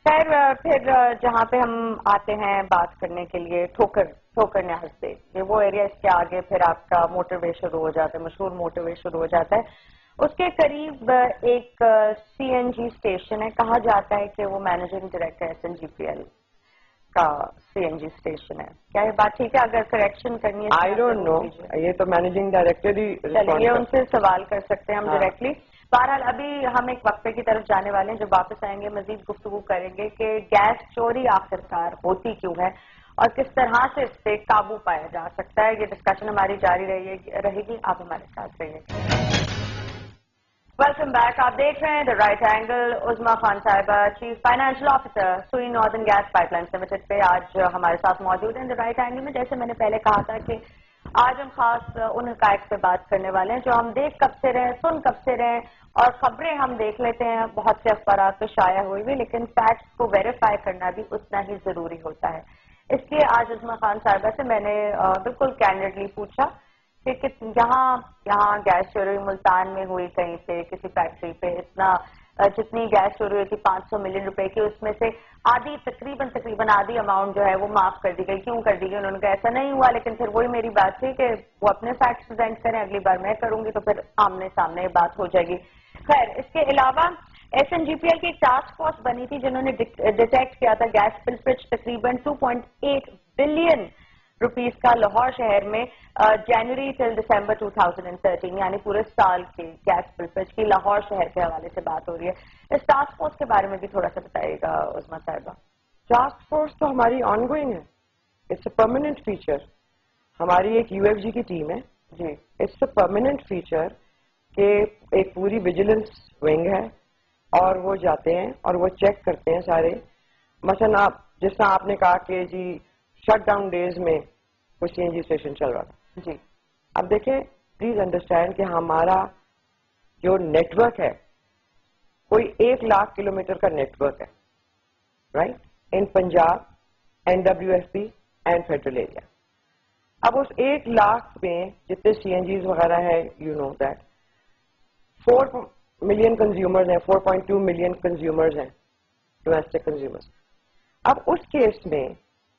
خیر پھر جہاں پہ ہم آتے ہیں بات کرنے کے لیے ٹھوکر نیاز سے، یہ وہ ایریا اس کے آگے پھر آپ کا موٹر وے شروع ہو جاتا ہے، مشہور موٹر وے شروع ہو جاتا ہے. اس کے قریب ایک CNG اسٹیشن ہے، کہا جاتا ہے کہ وہ مینیجنگ ڈائریکٹر SNGPL کا CNG اسٹیشن ہے. کیا یہ بات ٹھیک ہے؟ اگر کریکشن کرنی ہے آئی ڈونٹ نو، یہ تو مینیجنگ ڈائریکٹر ہی چلیے ان سے سوال کر سکتے ہیں ہم ڈائریکٹلی. بہرحال ابھی ہم ایک وقفے کی طرف جانے والے ہیں، جب واپس آئیں گے مزید گفتگو کریں گے کہ گیس چوری آخرکار ہوتی کیوں ہے اور کس طرح سے اس پہ قابو پایا جا سکتا ہے. یہ ڈسکشن ہماری جاری رہے گی، آپ ہمارے ساتھ رہیے. Welcome back. آپ دیکھ رہے ہیں the right angle. Uzma Khan sahiba chief financial officer Sui northern gas پائپ لائنز لمیٹڈ پہ آج ہمارے ساتھ موجود ہیں دا رائٹ اینگل میں. جیسے میں نے پہلے کہا تھا کہ آج ہم خاص ان حقائق پہ بات کرنے والے ہیں جو ہم دیکھ کب سے رہے، سن کب سے رہے، اور خبریں ہم دیکھ لیتے ہیں بہت سے اخبارات پہ شائع ہوئی ہوئی، لیکن فیکٹس کو ویریفائی کرنا بھی اتنا ہی ضروری ہوتا ہے. اس لیے آج عظمیٰ خان صاحبہ سے میں نے بالکل کینڈیڈلی پوچھا کہ یہاں گیس چوری ملتان میں ہوئی کہیں پہ کسی فیکٹری پہ، اتنا جتنی گیس چوری ہوئی تھی 500 ملین روپے کی، اس میں سے آدھی تقریباً آدھی اماؤنٹ جو ہے وہ معاف کر دی گئی. کیوں کر دی گئی؟ انہوں نے کہا ایسا نہیں ہوا، لیکن پھر وہی میری بات تھی کہ وہ اپنے فیکٹس پریزنٹ کریں، اگلی بار میں کروں گی تو پھر آمنے سامنے بات ہو جائے گی. خیر اس کے علاوہ SNGPL کی ایک ٹاسک فورس بنی تھی جنہوں نے ڈیٹیکٹ کیا تھا گیس پلپریج تقریباً 2.8 بلین روپیز کا لاہور شہر میں جنوری ٹل دسمبر 2013، یعنی پورے سال کے گیس پلپریج کی لاہور شہر کے حوالے سے بات ہو رہی ہے. اس ٹاسک فورس کے بارے میں بھی تھوڑا سا بتائیے گا عظمیٰ صاحبہ. ٹاسک فورس تو ہماری آن گوئنگ ہے، اٹس اے پرماننٹ فیچر. ہماری ایک UFG کی ٹیم ہے جی، اٹس اے پرماننٹ فیچر کہ ایک پوری ویجیلنس ونگ ہے اور وہ جاتے ہیں اور وہ چیک کرتے ہیں سارے. مثلا جس طرح آپ نے کہا کہ جی شٹ ڈاؤن ڈیز میں کوئی CNG اسٹیشن چل رہا تھا جی. اب دیکھیں پلیز انڈرسٹینڈ کہ ہمارا جو نیٹ ورک ہے کوئی 1 لاکھ کلومیٹر کا نیٹ ورک ہے، right, in Punjab NWFP and federal area. اب اس 1 لاکھ میں جتنے CNGs وغیرہ ہے you know that 4 million consumers ہیں، 4.2 ملین کنزیومرز ہیں ڈومیسٹک کنزیومرز. اب اس کیس میں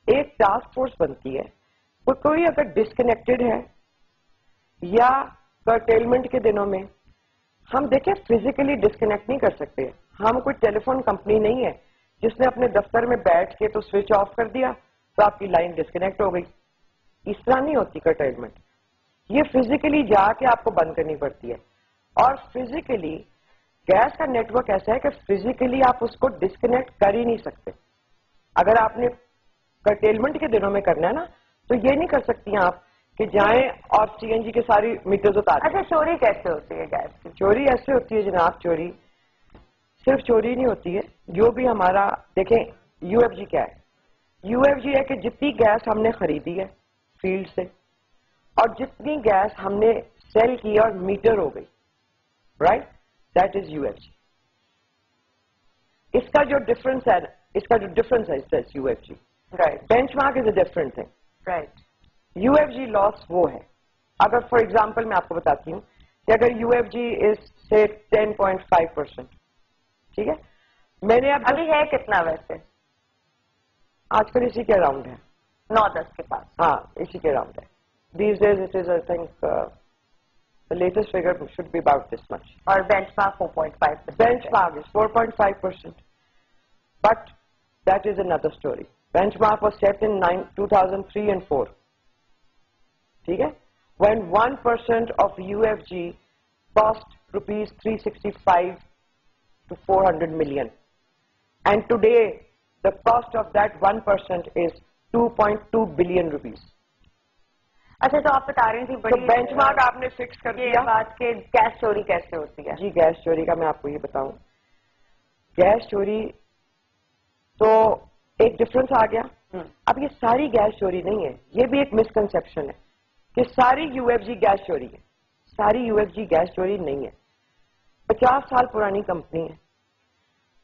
ایک ٹاسک فورس بنتی ہے، کوئی اگر ڈسکنیکٹڈ ہے یا کرٹیلمنٹ کے دنوں میں، ہم دیکھیں فزیکلی ڈسکنیکٹ نہیں کر سکتے، ہم کوئی ٹیلی فون کمپنی نہیں ہے جس نے اپنے دفتر میں بیٹھ کے تو سوئچ آف کر دیا تو آپ کی لائن ڈسکنیکٹ ہو گئی. اس طرح نہیں ہوتی کرٹیلمنٹ. یہ فزیکلی جا کے آپ کو بند کرنی پڑتی ہے. اور فزیکلی گیس کا نیٹ ورک ایسا ہے کہ فزیکلی آپ اس کو ڈسکنیکٹ کر ہی نہیں سکتے. اگر آپ نے کرٹیلمنٹ کے دنوں میں کرنا ہے نا تو یہ نہیں کر سکتی آپ کہ جائیں اور سی این جی کے ساری میٹرز اتار. اچھا چوری کیسے ہوتی ہے گیس کی؟ چوری ایسے ہوتی ہے جناب، چوری صرف چوری نہیں ہوتی ہے. جو بھی ہمارا دیکھیں یو ایف جی کیا ہے. یو ایف جی ہے کہ جتنی گیس ہم نے خریدی ہے فیلڈ سے اور جتنی گیس ہم نے سیل کی اور میٹر ہو گئی، right, that is U F G. اس کا جو ڈفرنس ہے U F G. Right. Benchmark is a different thing. Right. U F G loss وہ ہے، اگر فار ایگزامپل میں آپ کو بتاتی ہوں کہ اگر یو ایف جی از سے 10.5%، ٹھیک ہے، میں نے ابھی ہے کتنا ویسے؟ آج کل اسی کے اراؤنڈ ہے 9-10 کے پاس. ہاں اسی کے اراؤنڈ ہے. These days it is I think the latest figure should be about this much. اور benchmark 4.5%. Bench mark is 4.5%. But that is another story. Benchmark was set in 2003 and 4. ٹھیک ہے، when 1% of UFG cost rupees 365 to 400 million, and today the cost of that 1% is 2.2 billion rupees. اچھا تو آپ بتا رہی تھی تو بینچ مارک آپ نے فکس کر دیا. بات کہ گیس چوری کیسے ہوتی ہے؟ جی گیس چوری کا میں آپ کو یہ بتاؤں. گیس چوری تو ایک ڈفرنس آ گیا. اب یہ ساری گیس چوری نہیں ہے، یہ بھی ایک مسکنسپشن ہے کہ ساری یو ایف جی گیس چوری ہے. ساری یو ایف جی گیس چوری نہیں ہے. 50 سال پرانی کمپنی ہے،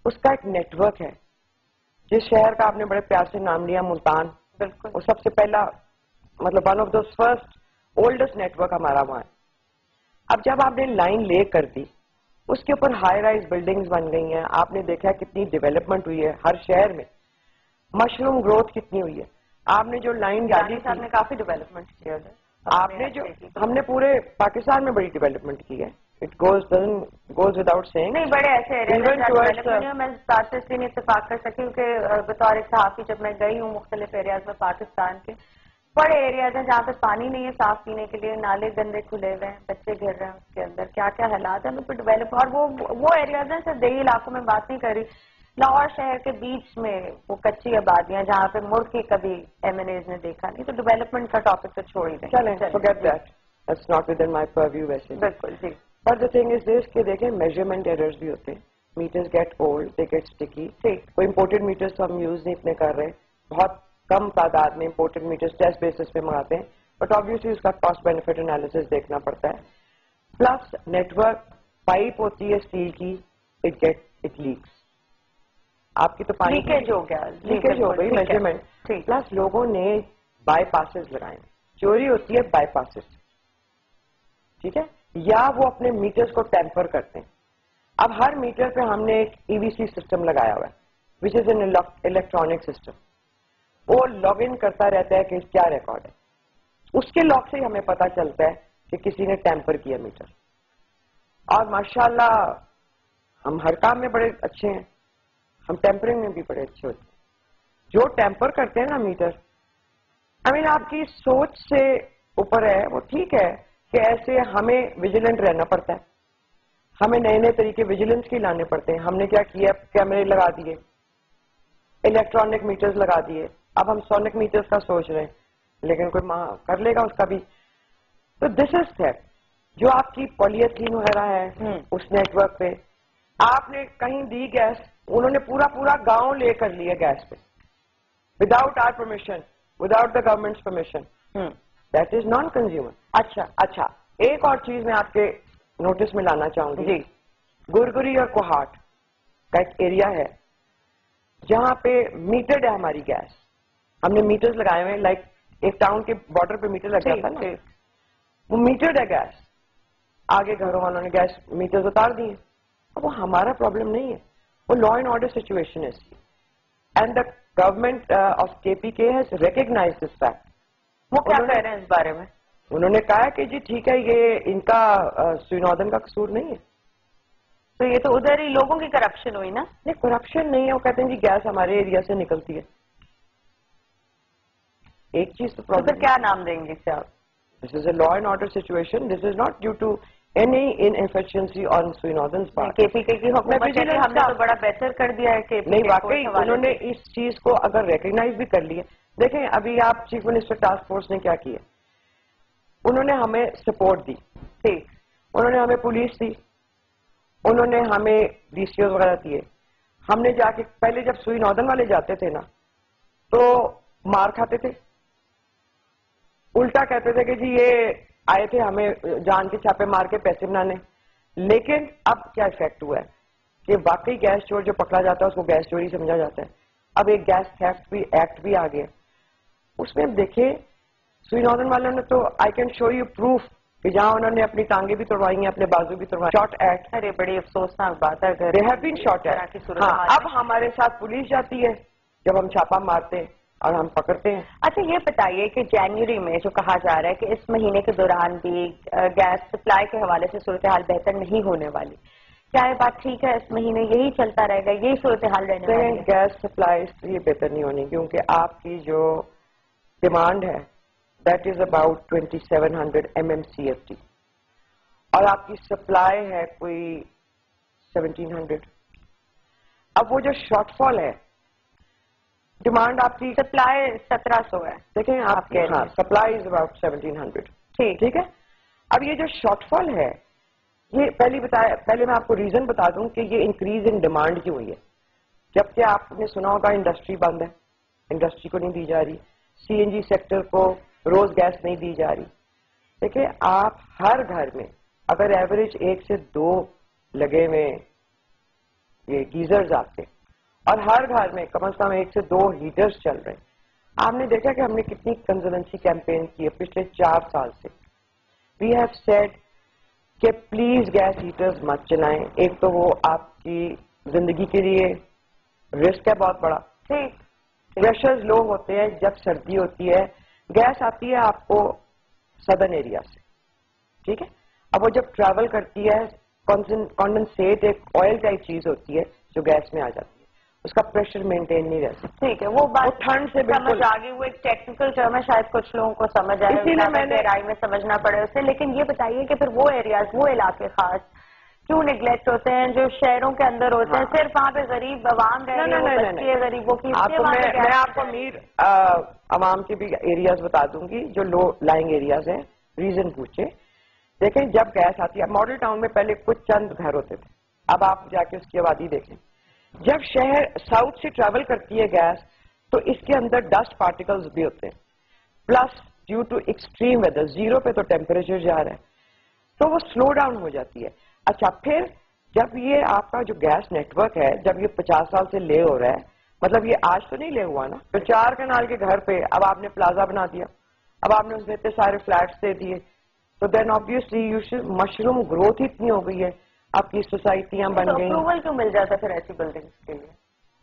اس کا ایک نیٹ ورک ہے. جس شہر کا آپ نے بڑے پیار سے نام لیا ملتان، بالکل وہ سب سے پہلا مطلب one of those first oldest network ہمارا وہاں ہے. اب جب آپ نے لائن لے کر دی، اس کے اوپر ہائی رائز بلڈنگز بن گئی ہیں. آپ نے دیکھا کتنی ڈیولپمنٹ ہوئی ہے ہر شہر میں، مشروم گروتھ کتنی ہوئی ہے. آپ نے جو لائن ڈالی صاحب نے کافی ڈیولپمنٹ کیا ہے. آپ نے جو ہم نے پورے پاکستان میں بڑی ڈیولپمنٹ کی ہے. It goes without saying. نہیں بڑے ایسے ایریا میں ساتھ سے اس لیے اتفاق کر سکتی ہوں کہ بطور ایک صحافی جب میں گئی ہوں مختلف ایریاز میں پاکستان کے، بڑے ایریاز ہیں جہاں پہ پانی نہیں ہے صاف پینے کے لیے، نالے گندے کھلے ہوئے ہیں، بچے گر رہے ہیں اس کے اندر. کیا کیا حالات ہیں ان پہ ڈیولپ. اور وہ ایریاز ہیں صرف دیہی علاقوں میں بات نہیں کر رہی، لاہور شہر کے بیچ میں وہ کچی آبادیاں جہاں پہ ملک کی کبھی ایم این ایز نے دیکھا نہیں. تو ڈیولپمنٹ کا ٹاپک تو چھوڑ ہی دیں. چلیں forget that. That's not within my purview ویسے. بالکل جی. But the thing is this کہ دیکھیں میجرمنٹ ایررز بھی ہوتے ہیں. Meters get old, they get sticky. کوئی امپورٹڈ میٹرز ہم یوز نہیں اتنے کر رہے، بہت کم تعداد میں امپورٹڈ میٹرز ٹیسٹ بیسس پہ منگاتے ہیں. بٹ آبویسلی اس کا کاسٹ بینیفٹ انالیسس دیکھنا پڑتا ہے. پلس نیٹورک پائپ ہوتی ہے اسٹیل کی، اٹ لیکس. آپ کی تو پانی لیکیج ہو گیا، لیکیج ہو گئی میجرمنٹ. پلس لوگوں نے بائی پاسز لگائے. چوری ہوتی ہے بائی پاسز، ٹھیک ہے، یا وہ اپنے میٹرز کو ٹیمپر کرتے ہیں. اب ہر میٹر پہ ہم نے ایک ای وی سی سسٹم لگایا ہوا ہے وچ از این الیکٹرانک سسٹم. وہ لاگ ان کرتا رہتا ہے کہ کیا ریکارڈ ہے. اس کے لاگ سے ہی ہمیں پتا چلتا ہے کہ کسی نے ٹیمپر کیا میٹر. اور ماشاءاللہ ہم ہر کام میں بڑے اچھے ہیں، ہم ٹیمپرنگ میں بھی بڑے اچھے ہوتے ہیں. جو ٹیمپر کرتے ہیں نا میٹر، آئی مین آپ کی سوچ سے اوپر ہے وہ، ٹھیک ہے کہ ایسے ہمیں ویجیلنٹ رہنا پڑتا ہے. ہمیں نئے نئے طریقے ویجیلنس کے لانے پڑتے ہیں. ہم نے کیا کیا، کیمرے لگا دیے، الیکٹرانک میٹرز لگا دیے. اب ہم سونک میٹرز کا سوچ رہے ہیں، لیکن کوئی کر لے گا اس کا بھی. تو دس از تھیٹ. جو آپ کی پولی ایتھلین وغیرہ ہے اس نیٹ ورک پہ آپ نے کہیں دی گیس، انہوں نے پورا گاؤں لے کر لیا گیس پہ without our permission, without the government permission. That is non consumer. اچھا ایک اور چیز میں آپ کے نوٹس میں لانا چاہوں گی. جی، گرگری اور کوہاٹ کا ایک ایریا ہے جہاں پہ میٹرڈ ہے ہماری گیس. ہم نے میٹرز لگائے ہوئے، لائک ایک ٹاؤن کے بارڈر پہ میٹر لگ جاتا ہے نا، وہ میٹرڈ ہے گیس. آگے گھروں والوں نے گیس میٹرز اتار دیے. اب وہ ہمارا پرابلم نہیں ہے، وہ لا اینڈ آرڈر سچویشن ہے. اینڈ دا گورنمنٹ آف کے پی کے ہیز ریکگنائز دس فیکٹ. وہ کیا کہہ رہے ہیں اس بارے میں؟ انہوں نے کہا کہ جی ٹھیک ہے، یہ ان کا سوئنودن کا قصور نہیں ہے. تو یہ تو ادھر ہی لوگوں کی کرپشن ہوئی نا. نہیں کرپشن نہیں ہے, وہ کہتے ہیں جی گیس ہمارے ایریا سے نکلتی ہے. ایک چیز تو پھر کیا نام دیں گے اسے آپ؟ This is a law and order situation. This is not due to any inefficiency on Sui Northern's part. کے پی کے کی حکومت ہے, ہم نے تو بڑا بہتر کر دیا ہے کہ نہیں واقعی انہوں نے اس چیز کو اگر ریکگنائز بھی کر لیا. دیکھیں ابھی آپ چیف منسٹر ٹاسک فورس نے کیا کیا, انہوں نے ہمیں سپورٹ دی, ٹھیک, انہوں نے ہمیں پولیس دی, انہوں نے ہمیں ڈی سی اوز وغیرہ دیے. ہم نے جا کے پہلے جب سوئی ناردرن والے جاتے تھے نا تو مار کھاتے تھے, الٹا کہتے تھے کہ جی یہ آئے تھے ہمیں جان کے چھاپے مار کے پیسے بنانے. لیکن اب کیا افیکٹ ہوا ہے کہ واقعی گیس چور جو پکڑا جاتا ہے اس کو گیس چوری سمجھا جاتا ہے. اب ایک گیس تھیفٹ بھی ایکٹ بھی آ گیا, اس میں دیکھیں سوئی ناردرن والوں نے تو I can show you proof کہ جہاں انہوں نے اپنی ٹانگیں بھی توڑوائی ہیں, اپنے بازو بھی توڑوائی. شارٹ ایٹ, ارے بڑی افسوسناک بات ہے. They have been short at. ہاں اب ہمارے ساتھ پولیس جاتی ہے جب ہم چھاپا مارتے ہیں اور ہم پکڑتے ہیں. اچھا یہ بتائیے کہ جنوری میں جو کہا جا رہا ہے کہ اس مہینے کے دوران بھی گیس سپلائی کے حوالے سے صورتحال بہتر نہیں ہونے والی, کیا یہ بات ٹھیک ہے؟ اس مہینے یہی چلتا رہے گا, یہی صورتحال رہنے والی ہے؟ گیس سپلائی اس لیے بہتر نہیں ہونی کیونکہ آپ کی جو ڈیمانڈ ہے دیٹ از اباؤٹ 2700 MMCFD اور آپ کی سپلائی ہے کوئی 1700. اب وہ جو شارٹ فال ہے, ڈیمانڈ آپ کی سپلائی 1700 ہے, دیکھیں آپ کے ہاں سپلائی از اباؤٹ 1700. ٹھیک ہے. اب یہ جو شارٹ فال ہے یہ پہلے میں آپ کو ریزن بتا دوں کہ یہ انکریز ان ڈیمانڈ کیوں ہوئی ہے. جبکہ آپ نے سنا ہوگا انڈسٹری بند ہے, انڈسٹری کو نہیں دی جا رہی, CNG سیکٹر کو روز گیس نہیں دی جا رہی. دیکھیں آپ ہر گھر میں اگر ایوریج 1 سے 2 لگے ہوئے یہ گیزرز آتے اور ہر گھر میں کم از کم 1 سے 2 ہیٹرز چل رہے ہیں, آپ نے دیکھا کہ ہم نے کتنی کنزلنسی کیمپین کی ہے پچھلے 4 سال سے. وی ہیو سیڈ کہ پلیز گیس ہیٹرز مت چلائیں. ایک تو وہ آپ کی زندگی کے لیے رسک ہے بہت بڑا, پریشرز لو ہوتے ہیں جب سردی ہوتی ہے. گیس آتی ہے آپ کو سدرن ایریا سے, ٹھیک ہے. اب وہ جب ٹریول کرتی ہے کانڈنسیٹ ایک آئل ٹائپ چیز ہوتی ہے جو گیس میں آ جاتی ہے, اس کا پریشر مینٹین نہیں رہتا. ٹھیک ہے, وہ بات ٹھنڈ سے سمجھ آ گئی, وہ ایک ٹیکنیکل ٹرم ہے, شاید کچھ لوگوں کو سمجھ آئے, اسی لیے میں نے گہرائی میں سمجھنا پڑے اسے. لیکن یہ بتائیے کہ پھر وہ ایریاز, وہ علاقے خاص کیوں نیگلیکٹ ہوتے ہیں جو شہروں کے اندر ہوتے ہیں؟ صرف وہاں پہ غریب عوام رہ رہی ہے, غریبوں کی. میں آپ کو امیر عوام کے بھی ایریاز بتا دوں گی جو لو لائنگ ایریاز ہیں. ریزن پوچھے, دیکھیں جب گیس آتی ہے ماڈل ٹاؤن میں پہلے کچھ چند گھر ہوتے تھے, اب آپ جا کے اس کی آبادی دیکھیں. جب شہر ساؤتھ سے ٹریول کرتی ہے گیس تو اس کے اندر ڈسٹ پارٹیکلز بھی ہوتے ہیں, plus due to extreme weather 0 پہ تو ٹیمپریچر جا رہا ہے تو وہ سلو ڈاؤن ہو جاتی ہے. اچھا پھر جب یہ آپ کا جو گیس نیٹ ورک ہے جب یہ 50 سال سے لے ہو رہا ہے, مطلب یہ آج تو نہیں لے ہوا نا, تو 4 کنال کے گھر پہ اب آپ نے پلازا بنا دیا, اب آپ نے اس میں اتنے سارے فلیٹس دے دیے, تو دین آبویسلی مشروم گروتھ اتنی ہو گئی ہے, آپ کی سوسائٹیاں بن گئی. اپروول کیوں مل جاتا پھر ایسی بلڈنگس کے لیے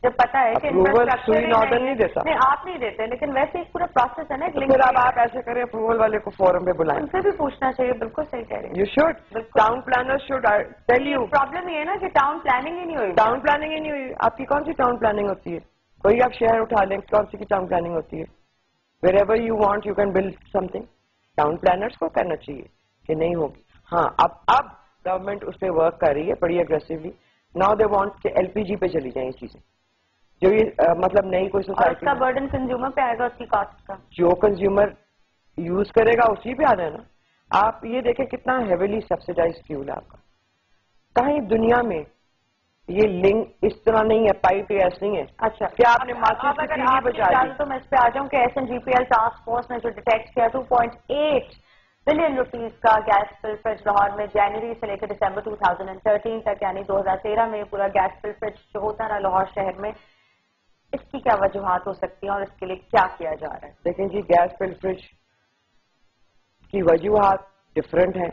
جب پتا ہے کہ سوئی ناردرن نہیں دیتا؟ نہیں آپ نہیں دیتے, لیکن ویسے ایک پورا پروسیس ہے نا. پھر اب آپ ایسے کریں اپروول والے کو فورم پہ بلائیں, ان سے بھی پوچھنا چاہیے. بالکل صحیح کہہ رہے ہیں. You should, town planner should tell you. Problem یہ ہے نا کہ ٹاؤن پلاننگ ہی نہیں ہوئی. ٹاؤن پلاننگ ہی نہیں ہوئی. آپ کی کون سی ٹاؤن پلاننگ ہوتی ہے؟ کوئی آپ شہر اٹھا لیں, کون سی کی ٹاؤن پلاننگ ہوتی ہے؟ Where ever you want you can build some thing. Town planners کو کرنا چاہیے کہ نہیں ہوگی. ہاں اب گورنمنٹ اس پہ ورک کر رہی ہے بڑی اگریسولی. ناؤ دے وانٹ کہ LPG پہ چلی جائیں چیزیں, جو یہ مطلب نئی کوئی سوسائٹی. اس کا برڈن کنزیومر پہ آئے گا, اس کی کاسٹ کا جو کنزیومر یوز کرے گا اسی پہ آ جائے نا. آپ یہ دیکھیں کتنا ہیویلی سبسیڈائز فیول ہے آپ کا. کہیں دنیا میں یہ لنک اس طرح نہیں ہے, پائپ ایس نہیں ہے. اچھا کیا آپ نے ماسٹر اگر آپ تو میں اس پہ آ جاؤں کہ SNGPL ٹاسک فورس نے جو ڈیٹیکٹ کیا 2.8 بلین روپیز کا گیس فل فریج لاہور میں جنوری سے لے کر دسمبر 2013 تک, یعنی 2013 میں پورا گیس فل فریج جو ہوتا رہا لاہور شہر میں, اس کی کیا وجوہات ہو سکتی ہیں اور اس کے لیے کیا کیا جا رہا ہے؟ دیکھیں جی گیس فل فریج کی وجوہات ڈفرینٹ ہیں.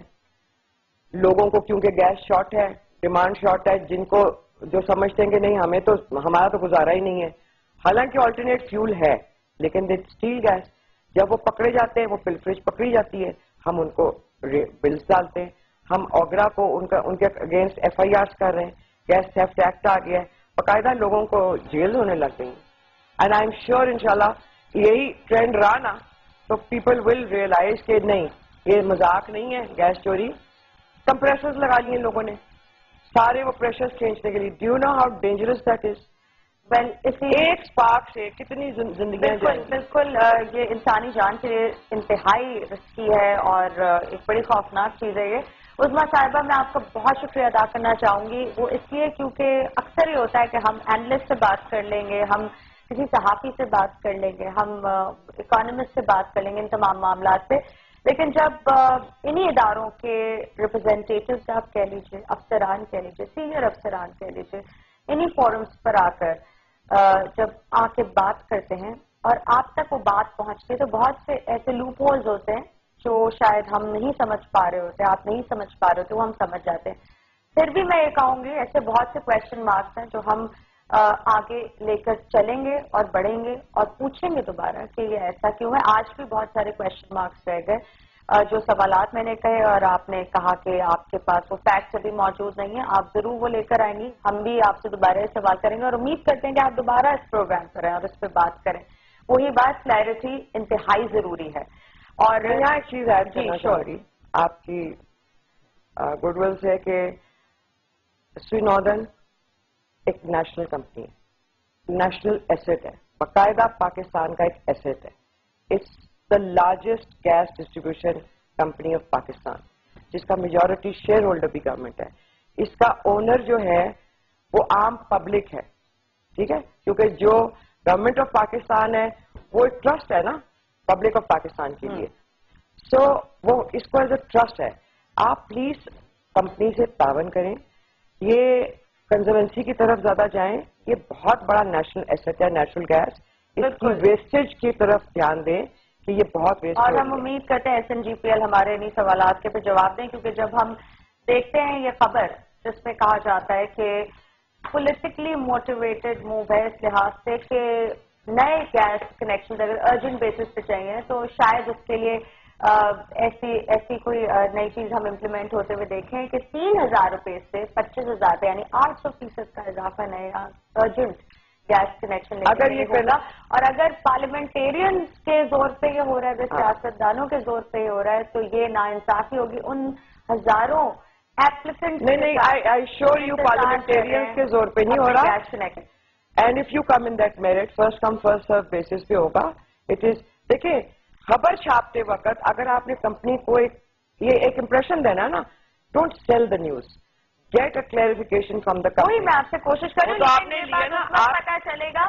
لوگوں کو کیونکہ گیس شارٹ ہے, ڈیمانڈ شارٹ ہے, جن کو جو سمجھتے ہیں کہ نہیں ہمیں تو ہمارا تو گزارا ہی نہیں ہے, حالانکہ آلٹرنیٹ فیول ہے لیکن دے اسٹیل گیس. جب وہ پکڑے جاتے ہیں وہ فل فریج پکڑی جاتی ہے, ہم ان کو بلز ڈالتے ہیں, ہم اوگرا کو ان کے اگینسٹ FIRs کر رہے ہیں. گیس تھیفٹ ایکٹ آ گیا ہے, باقاعدہ لوگوں کو جیل ہونے لگ گئی. اینڈ آئی ایم شیور انشاءاللہ یہی ٹرینڈ رہا نا تو پیپل ول ریئلائز کہ نہیں یہ مذاق نہیں ہے گیس چوری. کمپریسرز لگا لیے لوگوں نے سارے وہ پریشرز کھینچنے کے لیے. Do you know how dangerous that is? ایک اسپارک سے کتنی زندگیاں جائیں گی. بالکل یہ انسانی جان کے لیے انتہائی رسکی ہے اور ایک بڑی خوفناک چیز ہے یہ. عظمیٰ صاحبہ میں آپ کا بہت شکریہ ادا کرنا چاہوں گی, وہ اس لیے کیونکہ اکثر یہ ہوتا ہے کہ ہم اینالسٹ سے بات کر لیں گے, ہم کسی صحافی سے بات کر لیں گے, ہم اکانومسٹ سے بات کر لیں گے ان تمام معاملات پہ, لیکن جب انہی اداروں کے ریپرزینٹیٹیوز آپ کہہ لیجیے, افسران کہہ لیجیے, سینئر افسران کہہ لیجیے, انہی فورمز پر آ کر جب آ کے بات کرتے ہیں اور آپ تک وہ بات پہنچتی ہے تو بہت سے ایسے لوپ ہولز ہوتے ہیں جو شاید ہم نہیں سمجھ پا رہے ہوتے, آپ نہیں سمجھ پا رہے ہوتے, وہ ہم سمجھ جاتے ہیں. پھر بھی میں یہ کہوں گی ایسے بہت سے کویشچن مارکس ہیں جو ہم آگے لے کر چلیں گے اور بڑھیں گے اور پوچھیں گے دوبارہ کہ یہ ایسا کیوں ہے. آج بھی بہت سارے کویشچن مارکس رہ گئے, جو سوالات میں نے کہے اور آپ نے کہا کہ آپ کے پاس وہ فیکٹس ابھی موجود نہیں ہیں, آپ ضرور وہ لے کر آئیں گی. ہم بھی آپ سے دوبارہ سوال کریں گے اور امید کرتے ہیں کہ آپ دوبارہ اس پروگرام پر آئیں اور اس پہ بات کریں. وہی بات کلیئرٹی انتہائی ضروری ہے. اور یہاں ایک چیز ایڈ کرنا چاہوں گی آپ کی گڈ ول سے کہ سوی ناردرن ایک نیشنل کمپنی ہے, نیشنل ایسٹ ہے, باقاعدہ پاکستان کا ایک ایسٹ ہے. It's the largest gas distribution company of Pakistan, جس کا میجورٹی شیئر ہولڈر بھی گورنمنٹ ہے. اس کا اونر جو ہے وہ عام پبلک ہے, ٹھیک ہے, کیونکہ جو گورنمنٹ آف پاکستان ہے وہ ایک ٹرسٹ ہے نا پبلک آف پاکستان کے لیے. سو وہ اس کو ایز اے ٹرسٹ ہے. آپ پلیز کمپنی سے تعاون کریں, یہ کنزروینسی کی طرف زیادہ جائیں. یہ بہت بڑا نیشنل ایسٹ ہے نیچرل گیس, اس کی ویسٹیج کی طرف دھیان دیں کہ یہ بہت ویسٹ. اور ہم امید کرتے ہیں SNGPL ہمارے انہیں سوالات کے پہ جواب دیں, کیونکہ جب ہم دیکھتے ہیں یہ خبر جس میں کہا جاتا ہے کہ پولیٹیکلی موٹیویٹڈ موو ہے اس لحاظ سے کہ نئے گیس کنیکشن اگر ارجنٹ بیسس پہ چاہیے تو شاید اس کے لیے ایسی کوئی نئی چیز ہم امپلیمنٹ ہوتے ہوئے دیکھیں کہ 3,000 روپے سے 25,000 روپے یعنی 800% کا اضافہ نیا ارجنٹ گیس کنیکشن اگر یہ ہوگا. اور اگر پارلیمنٹیرین کے زور پہ یہ ہو رہا ہے, اگر سیاستدانوں کے زور پہ یہ ہو رہا ہے تو یہ ناانصافی ہوگی ان ہزاروں ایپلیکینٹ. نہیں, آئی شور یو پارلیمنٹیرین کے زور پہ نہیں ہو رہا. And if you come in that merit first come first serve basis پہ ہوگا. اٹ از دیکھیں خبر چھاپتے وقت اگر آپ نے کمپنی کو یہ ایک امپریشن دینا نا, don't sell the news, get a clarification from the company. میں آپ سے کوشش کر رہی ہوں, آپ نے لیا نا, پتا چلے گا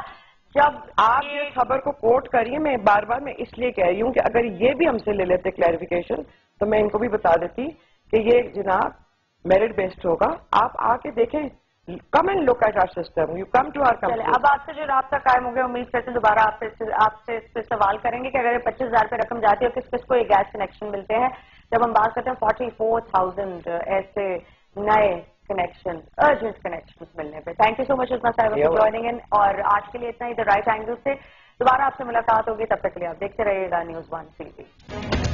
جب آپ یہ خبر کو کوٹ کریے. میں بار بار میں اس لیے کہہ رہی ہوں کہ اگر یہ بھی ہم سے لے لیتے کلیریفیکیشن تو میں ان کو بھی بتا دیتی کہ یہ جناب میرٹ بیسڈ ہوگا. آپ آ کے دیکھیں, come and look at our system, you come to our company. اب آپ سے جو رابطہ قائم ہو گیا, امید کرتے ہیں دوبارہ آپ سے اس پہ سوال کریں گے کہ اگر 25,000 روپے رقم جاتی ہے کس کس کو یہ گیس کنیکشن ملتے ہیں. جب ہم بات کرتے ہیں 44,000 ایسے نئے کنیکشن ارجنٹ کنیکشن ملنے پہ. تھینک یو سو مچ عظمیٰ صاحبہ فار جوائننگ ان, اور آج کے لیے اتنا ہی. دا رائٹ اینگل سے دوبارہ آپ سے ملاقات ہوگی, تب تک کے لیے آپ دیکھتے رہیے گا News 1 TV.